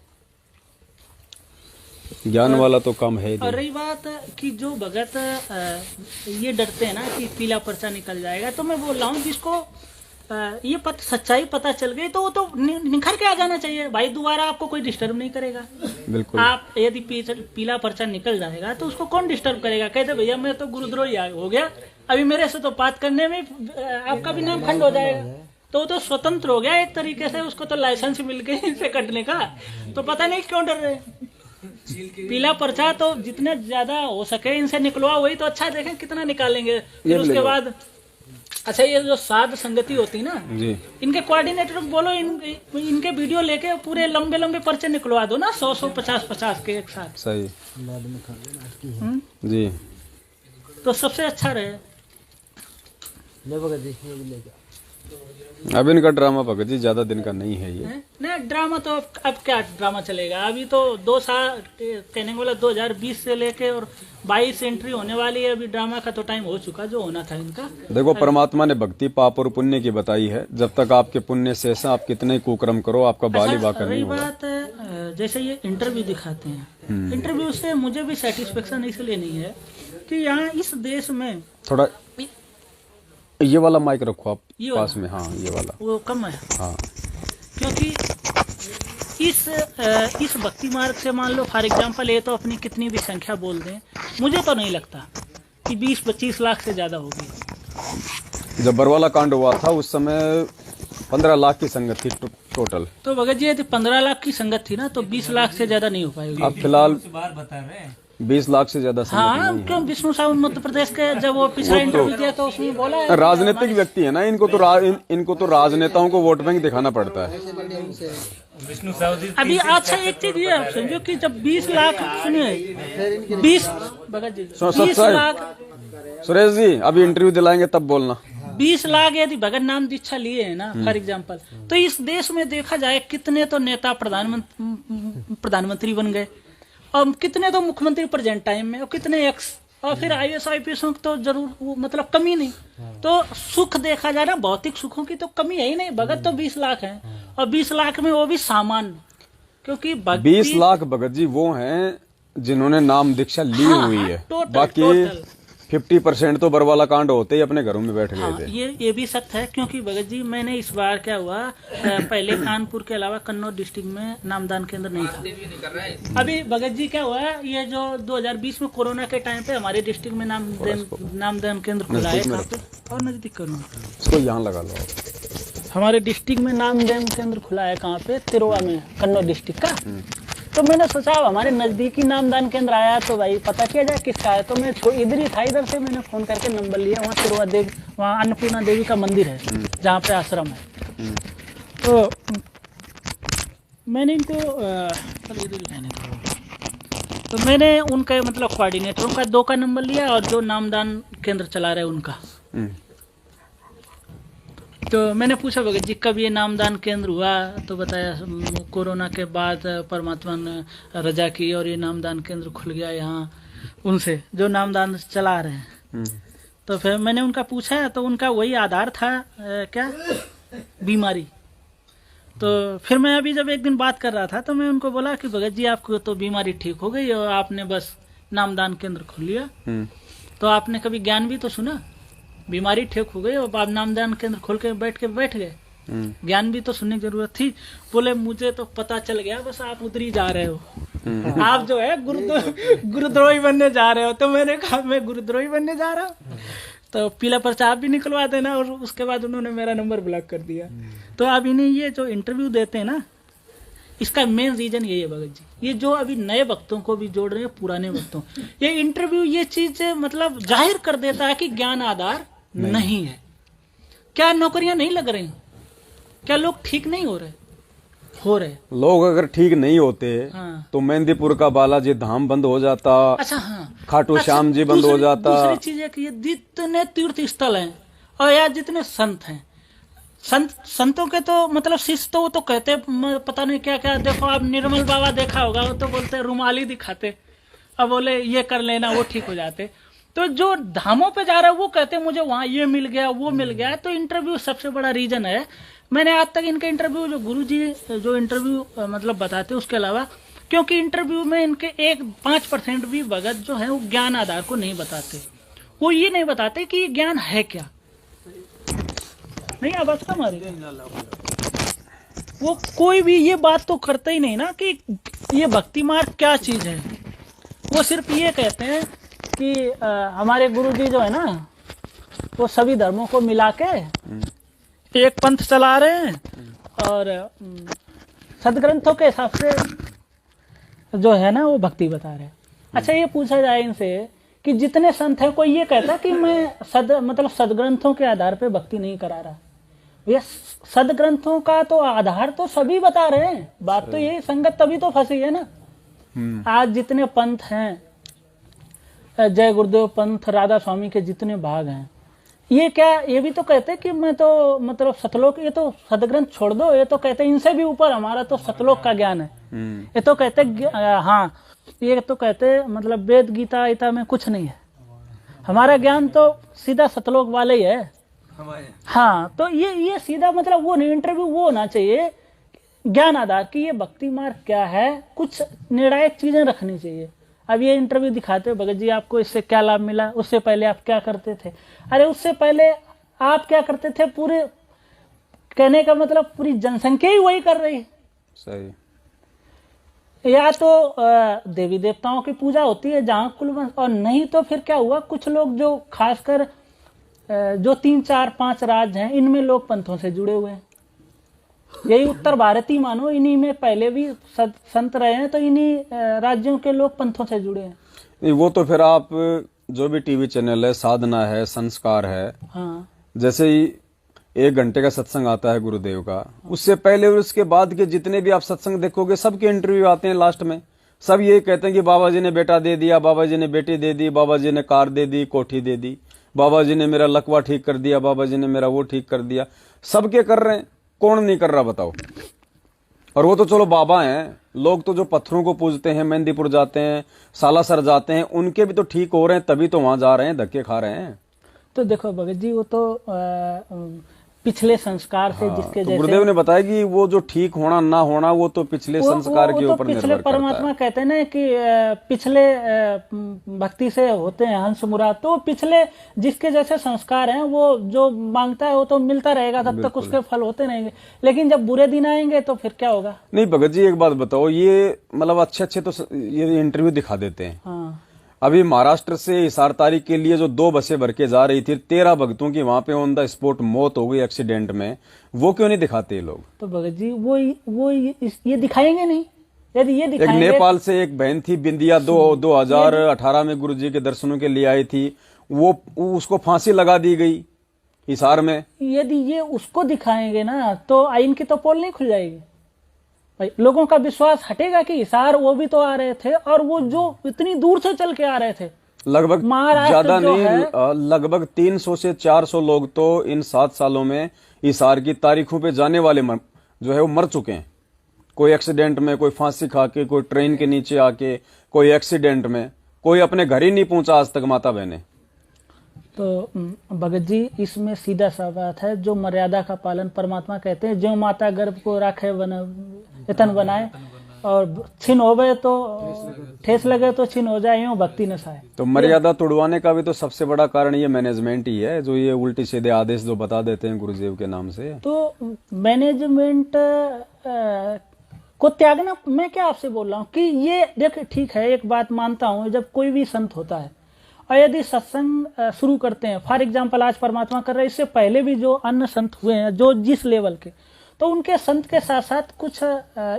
ज्ञान वाला तो कम है। और रही बात कि जो भगत ये डरते हैं ना कि पीला पर्चा निकल जाएगा, तो मैं बोल रहा हूँ जिसको ये सच्चाई पता चल गई तो वो तो निखर के आ जाना चाहिए भाई, दोबारा आपको कोई डिस्टर्ब नहीं करेगा। बिल्कुल, आप यदि पीला पर्चा निकल जाएगा तो उसको कौन डिस्टर्ब करेगा। कहते भैया मैं तो गुरुद्रोही हो गया, अभी मेरे से तो बात करने में आपका भी नाम खंड हो जाएगा, तो वो तो स्वतंत्र हो गया एक तरीके से, उसको तो लाइसेंस मिल गया इनसे कटने का, तो पता नहीं क्यों डर रहे। पीला पर्चा तो जितने ज्यादा हो सके इनसे निकलवा, वही तो अच्छा, देखें कितना निकालेंगे। फिर उसके बाद अच्छा ये जो साध संगति होती है ना जी, इनके कोऑर्डिनेटर बोलो इनके वीडियो लेके पूरे लंबे लंबे पर्चे निकलवा दो ना, 100 50 के एक साथ। सही जी, तो सबसे अच्छा रहे। अब इनका ड्रामा भगत जी ज्यादा दिन का नहीं है ये। नहीं ड्रामा तो अब क्या ड्रामा चलेगा, अभी तो 2 साल कहने वाला 2020 से लेके और 22 एंट्री होने वाली है, अभी ड्रामा का तो टाइम हो चुका जो होना था इनका। देखो परमात्मा ने भक्ति पाप और पुण्य की बताई है, जब तक आपके पुण्य शेष आप कितने कुकर्म करो आपका बाली बाकर नहीं होगा। बात जैसे ये इंटरव्यू दिखाते हैं, इंटरव्यू से मुझे भी सेटिस्फेक्शन इसलिए नहीं है कि यहाँ इस देश में थोड़ा ये वाला माइक रखो आप ये पास में, हाँ ये वाला, वो कम है, हाँ क्योंकि इस भक्ति मार्ग से मान लो फॉर एग्जांपल ये तो अपनी कितनी भी संख्या बोल दें, मुझे तो नहीं लगता कि 20-25 लाख से ज्यादा होगी। जब बरवाला कांड हुआ था उस समय 15 लाख की संगत थी टोटल। तो भगत जी यदि 15 लाख की संगत थी ना, तो 20 लाख से ज्यादा नहीं हो पाएगी। अब फिलहाल बार बता रहे 20 लाख से ज्यादा संगत हाँ, नहीं है। क्यों विष्णु साहब मध्य प्रदेश के जब वो पिछला इंटरव्यू दिया तो उसमें बोला है राजनीतिक व्यक्ति है ना, इनको तो राजनेताओं को वोट बैंक दिखाना पड़ता है। विष्णु साहु जी अभी अच्छा एक चीज ये आप समझो कि जब 20 लाख सुनिए 20 भगत जी 20 लाख सुरेश जी अभी इंटरव्यू दिलाएंगे तब बोलना। 20 लाख यदि भगत नाम दीक्षा लिए है ना फॉर एग्जाम्पल, तो इस देश में देखा जाए कितने तो नेता प्रधानमंत्री बन गए और कितने तो मुख्यमंत्री प्रेजेंट टाइम में और कितने एक्स और फिर IAS IPS तो जरूर मतलब कमी नहीं। तो सुख देखा जाए ना, भौतिक सुखों की तो कमी है ही नहीं। भगत तो 20 लाख है और 20 लाख में वो भी सामान्य, क्योंकि 20 लाख भगत जी वो हैं जिन्होंने नाम दीक्षा ली हुई है, बाकी 50% तो बरवाला कांड होते ही अपने घरों में बैठ गए थे। ये भी सत्य है, क्योंकि भगत जी मैंने इस बार क्या हुआ, पहले कानपुर के अलावा कन्नौज डिस्ट्रिक्ट में नामदान केंद्र नहीं था। अभी भगत जी क्या हुआ, ये जो 2020 में कोरोना के टाइम पे हमारे डिस्ट्रिक्ट में नामदान केंद्र खुला है। और नजदीक करूँ इसको यहाँ लगा लो। हमारे डिस्ट्रिक्ट में नामदान केंद्र खुला है, कहाँ पे, तिरुवा में, कन्नौज डिस्ट्रिक्ट का। तो मैंने सोचा हमारे नजदीकी नामदान केंद्र आया तो भाई पता किया जाए किसका है। तो मैं इधर ही था, इधर से मैंने फोन करके नंबर लिया। वहाँ तिरुवा देवी, वहाँ अन्नपूर्णा देवी का मंदिर है जहाँ पे आश्रम है। तो मैंने इनको तो मैंने उनके मतलब कोऑर्डिनेटरों का 2 का नंबर लिया और जो नामदान केंद्र चला रहे उनका। तो मैंने पूछा भगत जी कब ये नामदान केंद्र हुआ, तो बताया कोरोना के बाद परमात्मा ने रजा की और ये नामदान केंद्र खुल गया यहाँ उनसे जो नामदान चला रहे हैं। तो फिर मैंने उनका पूछा तो उनका वही आधार था क्या, बीमारी। तो फिर मैं अभी जब एक दिन बात कर रहा था तो मैं उनको बोला कि भगत जी आपको तो बीमारी ठीक हो गई और आपने बस नामदान केंद्र खोल लिया, तो आपने कभी ज्ञान भी तो सुना, बीमारी ठीक हो गई और आप नामदान केंद्र खोल के बैठ गए, ज्ञान भी तो सुनने की जरूरत थी। बोले मुझे तो पता चल गया, बस आप उधर ही जा रहे हो, आप जो है गुरुद्रोही बनने जा रहे हो। तो मैंने कहा मैं गुरुद्रोही बनने जा रहा हूँ, तो पीला पर्चा आप भी निकलवा देना। और उसके बाद उन्होंने मेरा नंबर ब्लॉक कर दिया। तो अब इन्हें ये जो इंटरव्यू देते हैं ना, इसका मेन रीजन यही है भगत जी, ये जो अभी नए वक्तों को भी जोड़ रहे हैं पुराने वक्तों, ये इंटरव्यू ये चीज मतलब जाहिर कर देता है कि ज्ञान आधार नहीं है। क्या नौकरियां नहीं लग रही, क्या लोग ठीक नहीं हो रहे लोग अगर ठीक नहीं होते हाँ। तो मेहंदीपुर का बालाजी धाम बंद हो जाता। अच्छा हाँ, खाटू श्याम जी बंद हो जाता। दूसरी चीज है कि जितने तीर्थ स्थल हैं और या जितने संत हैं, संतों के तो मतलब शिष्य तो वो तो कहते पता नहीं क्या क्या। देखो आप निर्मल बाबा देखा होगा, वो तो बोलते रुमाली दिखाते, अब बोले ये कर लेना वो ठीक हो जाते। तो जो धामों पे जा रहा है वो कहते मुझे वहां ये मिल गया वो मिल गया। तो इंटरव्यू सबसे बड़ा रीजन है। मैंने आज तक इनके इंटरव्यू जो गुरुजी जो इंटरव्यू मतलब बताते उसके अलावा, क्योंकि इंटरव्यू में इनके 5% भी भगत जो है वो ज्ञान आधार को नहीं बताते। वो ये नहीं बताते कि ये ज्ञान है क्या। नहीं आवाज कम आ रही, वो कोई भी ये बात तो करते ही नहीं ना कि ये भक्ति मार्ग क्या चीज है। वो सिर्फ ये कहते हैं कि हमारे गुरुजी जो है ना वो सभी धर्मों को मिला के एक पंथ चला रहे हैं और सदग्रंथों के हिसाब से जो है ना वो भक्ति बता रहे हैं। अच्छा ये पूछा जाए इनसे कि जितने संत हैं, कोई ये कहता कि मैं सदग्रंथों के आधार पे भक्ति नहीं करा रहा। ये सदग्रंथों का तो आधार तो सभी बता रहे हैं। बात तो यही, संगत तभी तो फंसी है ना। आज जितने पंथ हैं, जय गुरुदेव पंथ, राधा स्वामी के जितने भाग हैं, ये क्या ये भी तो कहते कि मैं तो मतलब सतलोक, ये तो सदग्रंथ छोड़ दो, ये तो कहते इनसे भी ऊपर हमारा तो सतलोक का ज्ञान है। ये तो कहते हाँ, ये तो कहते मतलब वेद गीता ईता में कुछ नहीं है, हमारा ज्ञान तो सीधा सतलोक वाले ही है। हाँ, तो ये सीधा मतलब वो नहीं। इंटरव्यू वो होना चाहिए ज्ञान आधार की ये भक्ति मार्ग क्या है, कुछ निर्णायक चीजें रखनी चाहिए। अब ये इंटरव्यू दिखाते हो भगत जी आपको इससे क्या लाभ मिला, उससे पहले आप क्या करते थे, अरे उससे पहले आप क्या करते थे, पूरे कहने का मतलब पूरी जनसंख्या ही वही कर रही है। सही। या तो देवी देवताओं की पूजा होती है जहाँ कुल, और नहीं तो फिर क्या हुआ, कुछ लोग जो खासकर जो 3, 4, 5 राज्य हैं इनमें लोग पंथों से जुड़े हुए हैं। यही उत्तर भारतीय मानो, इन्हीं में पहले भी संत रहे हैं, तो इन्हीं राज्यों के लोग पंथों से जुड़े हैं। नहीं, वो तो फिर आप जो भी टीवी चैनल है, साधना है, संस्कार है, हाँ, जैसे ही 1 घंटे का सत्संग आता है गुरुदेव का, उससे पहले और उसके बाद के जितने भी आप सत्संग देखोगे सबके इंटरव्यू आते हैं, लास्ट में सब ये कहते हैं कि बाबा जी ने बेटा दे दिया, बाबा जी ने बेटी दे दी, बाबा जी ने कार दे दी, कोठी दे दी, बाबा जी ने मेरा लकवा ठीक कर दिया, बाबा जी ने मेरा वो ठीक कर दिया। सबके कर रहे हैं, कौन नहीं कर रहा बताओ। और वो तो चलो बाबा हैं, लोग तो जो पत्थरों को पूजते हैं, मेहंदीपुर जाते हैं, सालासर जाते हैं, उनके भी तो ठीक हो रहे हैं, तभी तो वहां जा रहे हैं, धक्के खा रहे हैं। तो देखो भगत जी वो तो पिछले संस्कार से जिसके तो जैसे गुरुदेव ने बताया कि वो जो ठीक होना ना होना वो तो पिछले संस्कार के ऊपर निर्भर करता है। परमात्मा कहते हैं ना कि पिछले भक्ति से होते हैं हंस मुराद, तो पिछले जिसके जैसे संस्कार हैं वो जो मांगता है वो तो मिलता रहेगा, तब तक उसके फल होते रहेंगे। लेकिन जब बुरे दिन आएंगे तो फिर क्या होगा। नहीं भगत जी एक बात बताओ, ये मतलब अच्छे तो ये इंटरव्यू दिखा देते हैं। हाँ, अभी महाराष्ट्र से हिसार तारीख के लिए जो 2 बसें भर के जा रही थी, 13 भक्तों की वहां पे ऑन द स्पॉट मौत हो गई एक्सीडेंट में, वो क्यों नहीं दिखाते ये लोग। तो भगत जी वो ये दिखाएंगे नहीं। यदि ये दिखाएंगे, एक नेपाल से एक बहन थी बिंदिया, 2018 में गुरुजी के दर्शनों के लिए आई थी, वो उसको फांसी लगा दी गई हिसार में। यदि ये उसको दिखाएंगे ना तो आइन की तो पोल नहीं खुल जाएगी भाई, लोगों का विश्वास हटेगा कि हिसार वो भी तो आ रहे थे, और वो जो इतनी दूर से चल के आ रहे थे, लगभग ज्यादा नहीं, लगभग 300 से 400 लोग तो इन 7 सालों में हिसार की तारीखों पे जाने वाले जो है वो मर चुके हैं। कोई एक्सीडेंट में, कोई फांसी खा के, कोई ट्रेन के नीचे आके, कोई एक्सीडेंट में, कोई अपने घर ही नहीं पहुंचा आज तक माता बहने। तो भगत जी इसमें सीधा सा बात है, जो मर्यादा का पालन परमात्मा कहते हैं, जो माता गर्भ को राखे यतन बनाए, और छिन हो गए तो ठेस लगे तो छिन हो जाए, यूं भक्ति नसाए। तो मर्यादा तोड़वाने का भी तो सबसे बड़ा कारण ये मैनेजमेंट ही है, जो ये उल्टी सीधे आदेश जो बता देते हैं गुरुदेव के नाम से। तो मैनेजमेंट को त्यागना, मैं क्या आपसे बोल रहा हूँ कि ये देख ठीक है, एक बात मानता हूँ, जब कोई भी संत होता है और यदि सत्संग शुरू करते हैं, फॉर एग्जाम्पल आज परमात्मा कर रहे हैं, इससे पहले भी जो अन्य संत हुए हैं जो जिस लेवल के, तो उनके संत के साथ साथ कुछ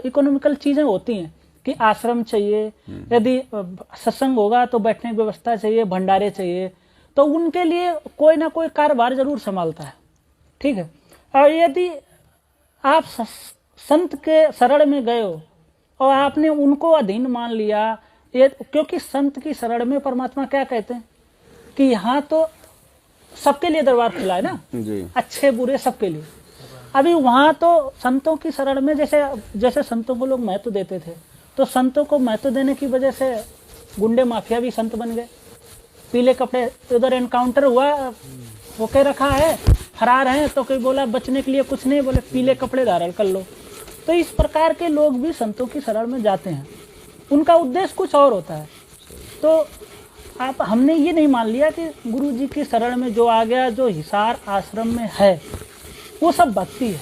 इकोनॉमिकल चीजें होती हैं कि आश्रम चाहिए, यदि सत्संग होगा तो बैठने की व्यवस्था चाहिए, भंडारे चाहिए, तो उनके लिए कोई ना कोई कारोबार जरूर संभालता है, ठीक है। और यदि आप संत के शरण में गए हो और आपने उनको अधीन मान लिया, ये क्योंकि संत की शरण में परमात्मा क्या कहते हैं कि यहाँ तो सबके लिए दरबार खुला है ना जी, अच्छे बुरे सबके लिए। अभी वहां तो संतों की शरण में जैसे संतों को लोग महत्व देते थे, तो संतों को महत्व देने की वजह से गुंडे माफिया भी संत बन गए। पीले कपड़े, उधर एनकाउंटर हुआ, होके रखा है, फरार है, तो कोई बोला बचने के लिए कुछ नहीं, बोले पीले कपड़े धारण कर लो। तो इस प्रकार के लोग भी संतों की शरण में जाते हैं, उनका उद्देश्य कुछ और होता है। तो हमने ये नहीं मान लिया कि गुरु जी की शरण में जो आ गया, जो हिसार आश्रम में है, वो सब भक्ति है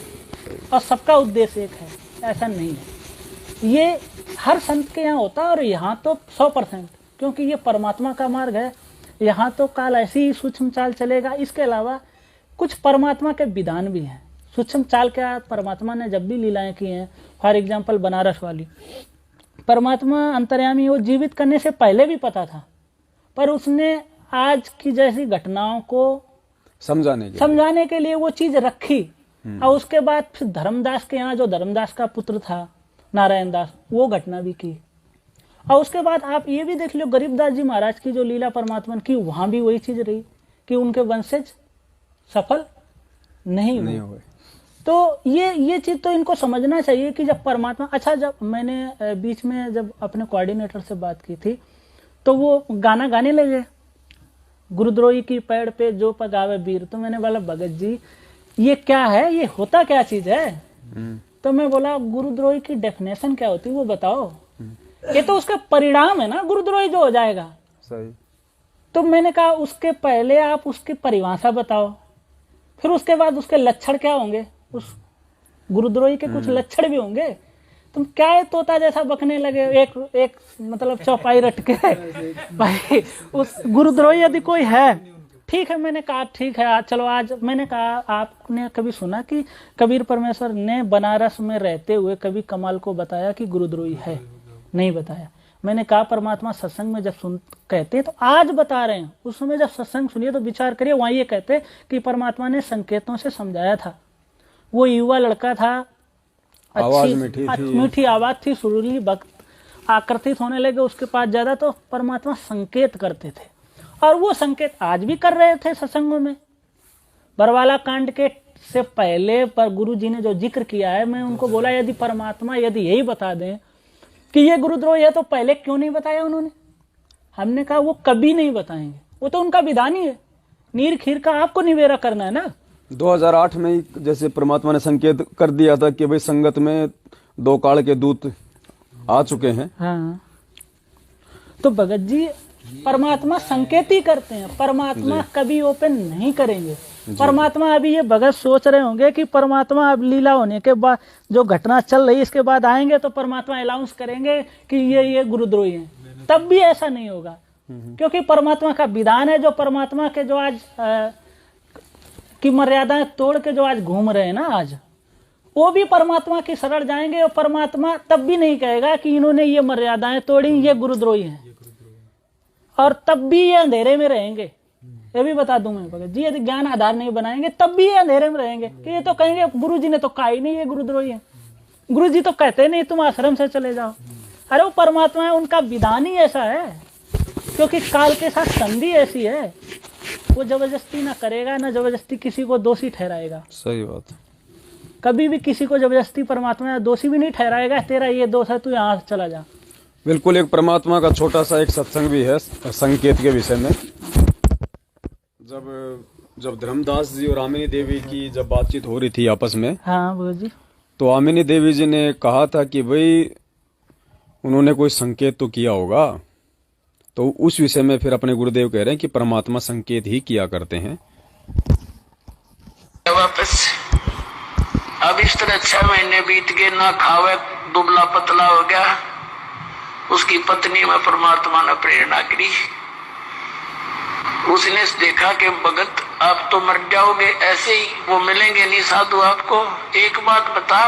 और सबका उद्देश्य एक है, ऐसा नहीं है। ये हर संत के यहाँ होता है, और यहाँ तो 100%, क्योंकि ये परमात्मा का मार्ग है। यहाँ तो काल ऐसी ही सूक्ष्म चाल चलेगा। इसके अलावा कुछ परमात्मा के विधान भी हैं। सूक्ष्म चाल क्या, परमात्मा ने जब भी लीलाएं की हैं, फॉर एग्जाम्पल बनारस वाली, परमात्मा अंतर्यामी वो जीवित करने से पहले भी पता था, पर उसने आज की जैसी घटनाओं को समझाने के लिए वो चीज रखी। और उसके बाद फिर धर्मदास के यहाँ, जो धर्मदास का पुत्र था नारायण दास, वो घटना भी की। और उसके बाद आप ये भी देख लो, गरीबदास जी महाराज की जो लीला परमात्मा की, वहां भी वही चीज रही कि उनके वंशज सफल नहीं हुए। तो ये चीज तो इनको समझना चाहिए कि जब परमात्मा, अच्छा जब मैंने बीच में जब अपने कोऑर्डिनेटर से बात की थी, तो वो गाना गाने लगे, गुरुद्रोही की पैड़ पे जो पगावे वीर। तो मैंने बोला भगत जी ये क्या है, ये होता क्या चीज है? तो मैं बोला गुरुद्रोही की डेफिनेशन क्या होती है वो बताओ। ये तो उसका परिणाम है ना, गुरुद्रोही जो हो जाएगा। सही। तो मैंने कहा उसके पहले आप उसकी परिभाषा बताओ, फिर उसके बाद उसके लक्षण क्या होंगे, उस गुरुद्रोही के कुछ लक्षण भी होंगे। तुम क्या है तोता जैसा बकने लगे, एक मतलब चौपाई रट के भाई। उस गुरुद्रोही यदि कोई है, ठीक है, मैंने कहा ठीक है आज चलो। आज मैंने कहा आपने कभी सुना कि कबीर परमेश्वर ने बनारस में रहते हुए कभी कमाल को बताया कि गुरुद्रोही है? नहीं बताया। मैंने कहा परमात्मा सत्संग में जब कहते हैं तो आज बता रहे हैं, उस समय जब सत्संग सुनिए तो विचार करिए, वहां ये कहते कि परमात्मा ने संकेतों से समझाया था। वो युवा लड़का था, आवाज मीठी आवाज थी, सुरीली, भक्त आकर्षित होने लगे उसके पास ज्यादा, तो परमात्मा संकेत करते थे और वो संकेत आज भी कर रहे थे सत्संगों में। बरवाला कांड के से पहले पर गुरु जी ने जो जिक्र किया है, मैं उनको बोला यदि परमात्मा यदि यही बता दें कि ये गुरुद्रोही है तो पहले क्यों नहीं बताया उन्होंने? हमने कहा वो कभी नहीं बताएंगे, वो तो उनका विधान ही है, नीर खीर का आपको निवेरा करना है ना। 2008 में ही जैसे परमात्मा ने संकेत कर दिया था कि भाई संगत में 2 काल के दूत आ चुके हैं। हाँ, तो भगत जी परमात्मा संकेत ही करते हैं, परमात्मा कभी ओपन नहीं करेंगे। परमात्मा अभी ये भगत सोच रहे होंगे कि परमात्मा अब लीला होने के बाद जो घटना चल रही इसके बाद आएंगे तो परमात्मा अनाउंस करेंगे कि ये गुरुद्रोही है, तब भी ऐसा नहीं होगा, क्योंकि परमात्मा का विधान है। जो परमात्मा के जो आज की मर्यादाएं तोड़ के जो आज घूम रहे हैं ना, आज वो भी परमात्मा की शरण जाएंगे और परमात्मा तब भी नहीं कहेगा कि इन्होंने ये मर्यादाएं तोड़ी, ये गुरुद्रोही हैं, और तब भी ये अंधेरे में रहेंगे। ये भी बता दूं मैं भगत जी, यदि ज्ञान आधार नहीं बनाएंगे तब भी ये अंधेरे में रहेंगे कि ये तो कहेंगे गुरु जी ने तो कहा ही नहीं ये गुरुद्रोही है, गुरु जी तो कहते नहीं तुम आश्रम से चले जाओ। अरे वो परमात्मा है, उनका विधान ही ऐसा है, क्योंकि काल के साथ संधि ऐसी है, वो जबरदस्ती ना करेगा ना जबरदस्ती किसी को दोषी ठहराएगा। सही बात। कभी भी किसी को जबरदस्ती परमात्मा दोषी भी नहीं ठहराएगा, तेरा ये दोष है तू यहाँ से चला जा। बिल्कुल। एक परमात्मा का छोटा सा एक सत्संग भी है संकेत के विषय में। जब धर्मदास जी और आमिनी देवी की जब बातचीत हो रही थी आपस में, हाँ भगत जी, तो आमिनी देवी जी ने कहा था कि भाई उन्होंने कोई संकेत तो किया होगा, तो उस विषय में फिर अपने गुरुदेव कह रहे हैं कि परमात्मा संकेत ही किया करते हैं। वापस अब इस तरह 6 महीने बीत गए, ना खावे, दुबला पतला हो गया। उसकी पत्नी में परमात्मा ने प्रेरणा करी, उसने देखा कि भगत आप तो मर जाओगे, ऐसे ही वो मिलेंगे नहीं साधु आपको। एक बात बता,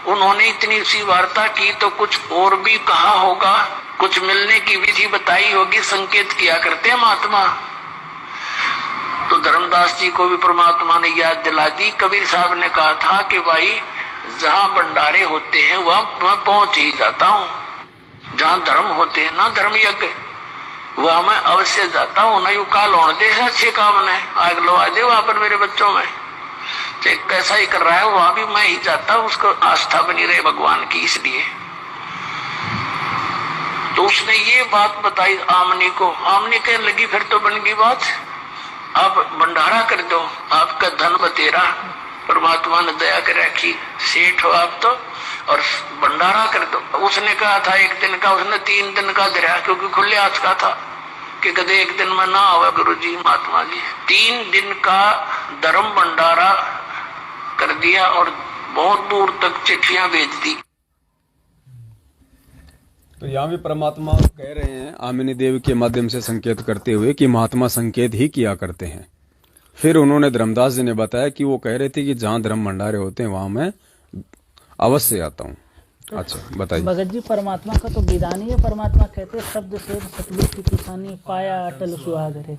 उन्होंने इतनी सी वार्ता की तो कुछ और भी कहा होगा, कुछ मिलने की विधि बताई होगी, संकेत किया करते हैं महात्मा। तो धर्मदास जी को भी परमात्मा ने याद दिला दी। कबीर साहब ने कहा था कि भाई जहाँ भंडारे होते हैं वहां मैं पहुंच ही जाता हूँ, जहाँ धर्म होते हैं ना, धर्म यज्ञ, वहां मैं अवश्य जाता हूँ। नहीं काल होने दे अच्छे काम ने आग लो आ दे वहां पर मेरे बच्चों में, चाहे कैसा ही कर रहा है वहां भी मैं ही जाता हूँ, उसको आस्था बनी रहे भगवान की। इसलिए तो उसने ये बात बताई आमनी को। आमनी कहने लगी फिर तो बन गई बात, आप भंडारा कर दो, आपका धन बतेरा। परमात्मा ने दया कर रखी, सेठ हो आप तो, और भंडारा कर दो। उसने कहा था 1 दिन का, उसने 3 दिन का दरिया, क्योंकि खुले हाथ का था कि कदे 1 दिन में ना आवे गुरु जी महात्मा जी। 3 दिन का धर्म भंडारा कर दिया और बहुत दूर तक चिट्ठियां भेज दी। तो यहाँ भी परमात्मा कह रहे हैं आमिनी देवी के माध्यम से संकेत करते हुए कि महात्मा संकेत ही किया करते हैं। फिर उन्होंने धर्मदास जी ने बताया कि वो कह रहे थे कि जहाँ धर्म भंडारे होते हैं वहां मैं अवश्य आता हूँ। अच्छा बताइए भगत जी, परमात्मा का तो विधान ही है। परमात्मा कहते शब्द से सतलुज की किसानी पाया अटल सुहागरे।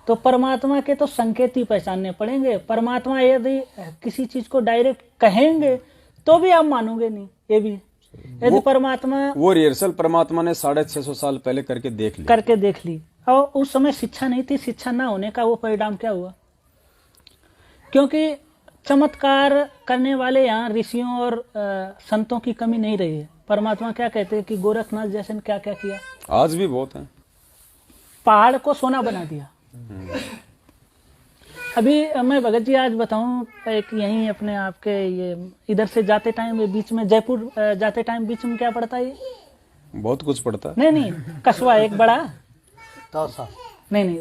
तो परमात्मा के तो संकेत ही पहचानने पड़ेंगे। परमात्मा यदि किसी चीज को डायरेक्ट कहेंगे तो भी आप मानोगे नहीं। ये भी यदि परमात्मा वो रिहर्सल परमात्मा ने 650 साल पहले करके देख ली और उस समय शिक्षा नहीं थी। शिक्षा ना होने का वो परिणाम क्या हुआ? क्योंकि चमत्कार करने वाले यहाँ ऋषियों और संतों की कमी नहीं रही है। परमात्मा क्या कहते हैं कि गोरखनाथ जैसे ने क्या क्या किया, आज भी बहुत है, पहाड़ को सोना बना दिया। अभी मैं भगत जी आज बताऊं, एक यहीं अपने आपके ये इधर से जाते टाइम बीच में जयपुर जाते टाइम बीच में क्या पड़ता है? बहुत कुछ पड़ता है। नहीं कस्बा एक बड़ा तौसा नहीं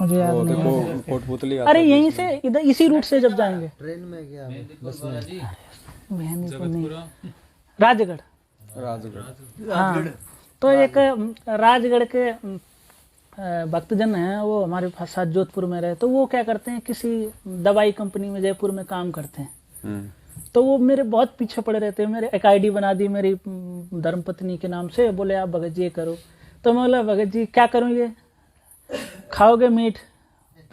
मुझे याद नहीं है। कोटपुतली अरे यहीं से इधर इसी रूट से जब जाएंगे ट्रेन में क्या बस में मेहंदीपुर नहीं, राजगढ़। हाँ, तो एक राजगढ़ के भक्तजन हैं, वो हमारे पास साथ जोधपुर में रहे, तो वो क्या करते हैं, किसी दवाई कंपनी में जयपुर में काम करते हैं। तो वो मेरे बहुत पीछे पड़े रहते हैं। मेरे एक आईडी बना दी मेरी धर्मपत्नी के नाम से, बोले आप भगत जी ये करो। तो मैं बोला भगत जी क्या करूँ, ये खाओगे मीट,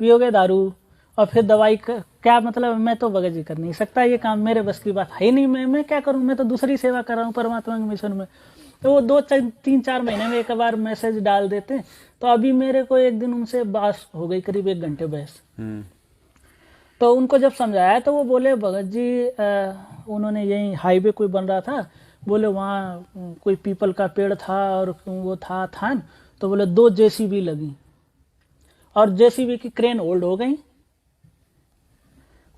पियोगे दारू और फिर दवाई क्या मतलब, मैं तो भगत जी कर नहीं सकता ये काम, मेरे बस की बात है ही नहीं। मैं क्या करूँ, मैं तो दूसरी सेवा कर रहा हूँ परमात्मा के मिशन में। तो वो 2-3-4 महीने में एक बार मैसेज डाल देते। तो अभी मेरे को एक दिन उनसे बहस हो गई, करीब 1 घंटे बहस। तो उनको जब समझाया तो वो बोले भगत जी उन्होंने यही हाईवे कोई बन रहा था, बोले वहाँ कोई पीपल का पेड़ था और वो था थान, तो बोले 2 जेसीबी लगी और जेसीबी की क्रेन होल्ड हो गई।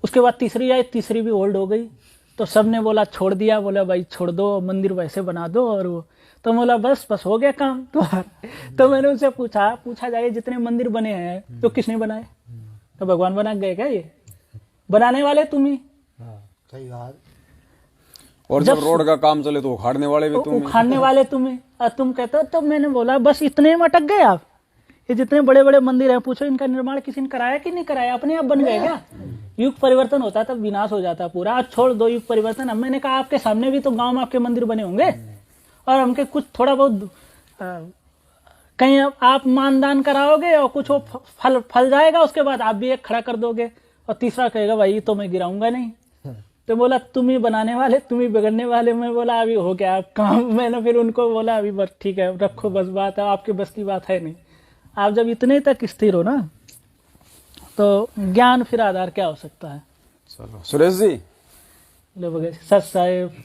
उसके बाद तीसरी आई, तीसरी भी होल्ड हो गई। तो सबने बोला छोड़ दिया, बोला भाई छोड़ दो, मंदिर वैसे बना दो। और वो तो बोला बस हो गया काम। तो मैंने उनसे पूछा जाए जितने मंदिर बने हैं तो किसने बनाए? तो भगवान बना गए क्या? ये बनाने वाले तुम ही। सही बात। और जब रोड का काम चले तो उखाड़ने वाले भी तुम ही। उखाड़ने वाले तुम ही, और तुम कहते हो। तो मैंने बोला बस इतने में अटक गए आप? ये जितने बड़े बड़े मंदिर हैं, पूछो इनका निर्माण किसी ने कराया कि नहीं कराया? अपने आप बन गए क्या? युग परिवर्तन होता तब विनाश हो जाता पूरा। आज छोड़ दो युग परिवर्तन। अब मैंने कहा आपके सामने भी तो गांव में आपके मंदिर बने होंगे, और हमके कुछ थोड़ा बहुत कहीं आप मानदान कराओगे और कुछ वो फल जाएगा, उसके बाद आप भी एक खड़ा कर दोगे और तीसरा कहेगा भाई तो मैं गिराऊंगा नहीं। तो बोला तुम ही बनाने वाले, तुम ही बिगड़ने वाले। मैं बोला अभी हो गया आप काम। मैंने फिर उनको बोला अभी बस ठीक है, रखो बस, बात है आपके बस की बात है नहीं। आप जब इतने तक स्थिर हो ना, तो ज्ञान फिर आधार क्या हो सकता है? चलो सुरेश जी, सच साहेब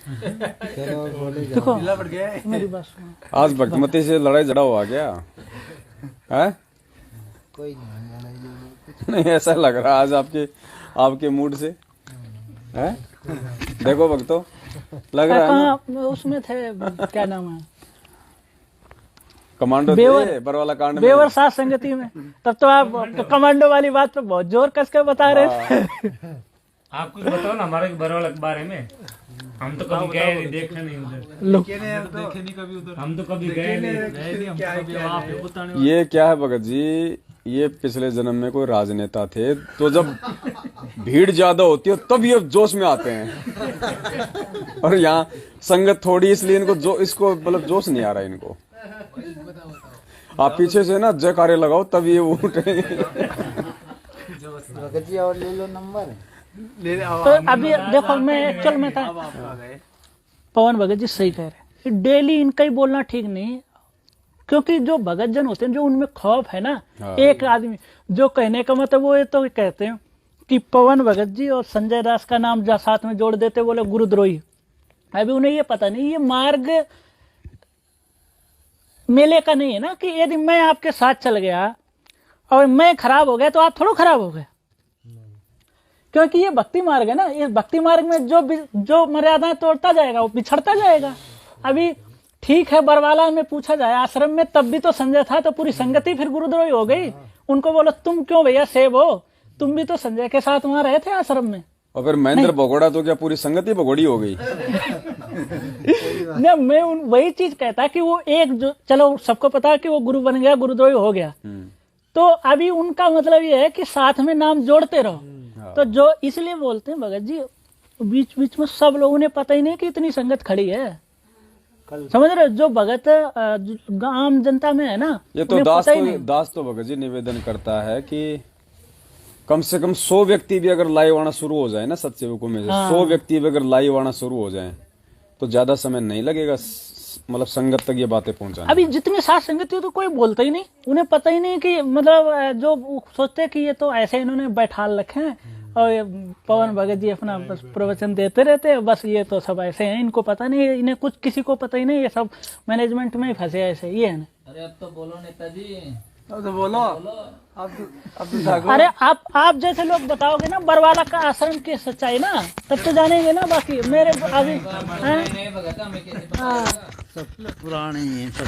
देखो मेरी बात सुनो। आज भक्तिमती से लड़ाई झगड़ा हुआ क्या है? कोई नहीं ऐसा लग रहा आज आपके मूड से है। देखो भक्तों, लग रहा है ना उसमें थे, क्या नाम है, कमांडो थे बरवाला कांड में, बेवर साथ संगति में। तब तो आप कमांडो वाली बात पे बहुत जोर कस के बता रहे थे। आप कुछ बताओ ना हमारे बरवाला के बारे में। हम तो कभी गए नहीं, देखने नहीं उधर, देखे नहीं कभी उधर। हम तो कभी गए नहीं। ये क्या है भगत जी, ये पिछले जन्म में कोई राजनेता थे, तो जब भीड़ ज्यादा होती है तब ये जोश में आते हैं। और यहाँ संगत थोड़ी, इसलिए इनको इसको मतलब जोश नहीं आ रहा इनको। आप पीछे से ना जयकारे लगाओ तब ये उठे। भगत जी और ले लो नंबर। तो अभी देखो मैं एक्चुअल में था, पवन भगत जी सही कह रहे हैं, डेली इनका ही बोलना ठीक नहीं। क्योंकि जो भगत जन होते हैं, जो उनमें खौफ है ना, एक आदमी जो कहने का मतलब वो ये तो कहते हैं कि पवन भगत जी और संजय दास का नाम साथ में जोड़ देते, बोले गुरुद्रोही। अभी उन्हें ये पता नहीं ये मार्ग मेले का नहीं है ना, कि यदि मैं आपके साथ चल गया और मैं खराब हो गया तो आप थोड़ा खराब हो गए। क्योंकि ये भक्ति मार्ग है ना, इस भक्ति मार्ग में जो मर्यादाएं तोड़ता जाएगा वो बिछड़ता जाएगा। अभी ठीक है, बरवाला में पूछा जाए आश्रम में, तब भी तो संजय था, तो पूरी संगति फिर गुरुद्रोही हो गई। उनको बोलो तुम क्यों भैया सेब हो, तुम भी तो संजय के साथ वहां रहे थे आश्रम में। और फिर महेंद्र भगोड़ा तो क्या पूरी संगति भगोड़ी हो गई? नहीं, मैं वही चीज कहता कि वो एक जो, चलो सबको पता है कि वो गुरु बन गया, गुरुद्रोही हो गया, तो अभी उनका मतलब ये है कि साथ में नाम जोड़ते रहो। तो जो इसलिए बोलते हैं भगत जी, बीच बीच में सब लोगों ने पता ही नहीं कि इतनी संगत खड़ी है। समझ रहे, जो भगत आम जनता में है ना, ये तो दास तो भगत जी निवेदन करता है कि कम से कम 100 व्यक्ति भी अगर लाइव आना शुरू हो जाए ना, सत्सेवकों में से 100 व्यक्ति भी अगर लाइव आना शुरू हो जाए तो ज्यादा समय नहीं लगेगा, मतलब संगत तक ये बातें पहुंचाने। अभी जितने साथ संगत तो कोई बोलता ही नहीं, उन्हें पता ही नहीं कि मतलब जो सोचते हैं कि ये तो ऐसे इन्होंने बैठाल रखे हैं और ये पवन भगत जी अपना बस प्रवचन देते रहते हैं, बस ये तो सब ऐसे हैं, इनको पता नहीं, इन्हें कुछ किसी को पता ही नहीं, ये सब मैनेजमेंट में ही फंसे ऐसे, ये है ना। अरे अब तो बोलो नेताजी, अब तो बोलो, अब तो जागो। अरे आप जैसे लोग बताओगे ना बरवाला का आश्रम की सच्चाई ना, तब तो जानेंगे ना। बाकी मेरे अभी हाँ सब पुराने हैं सब।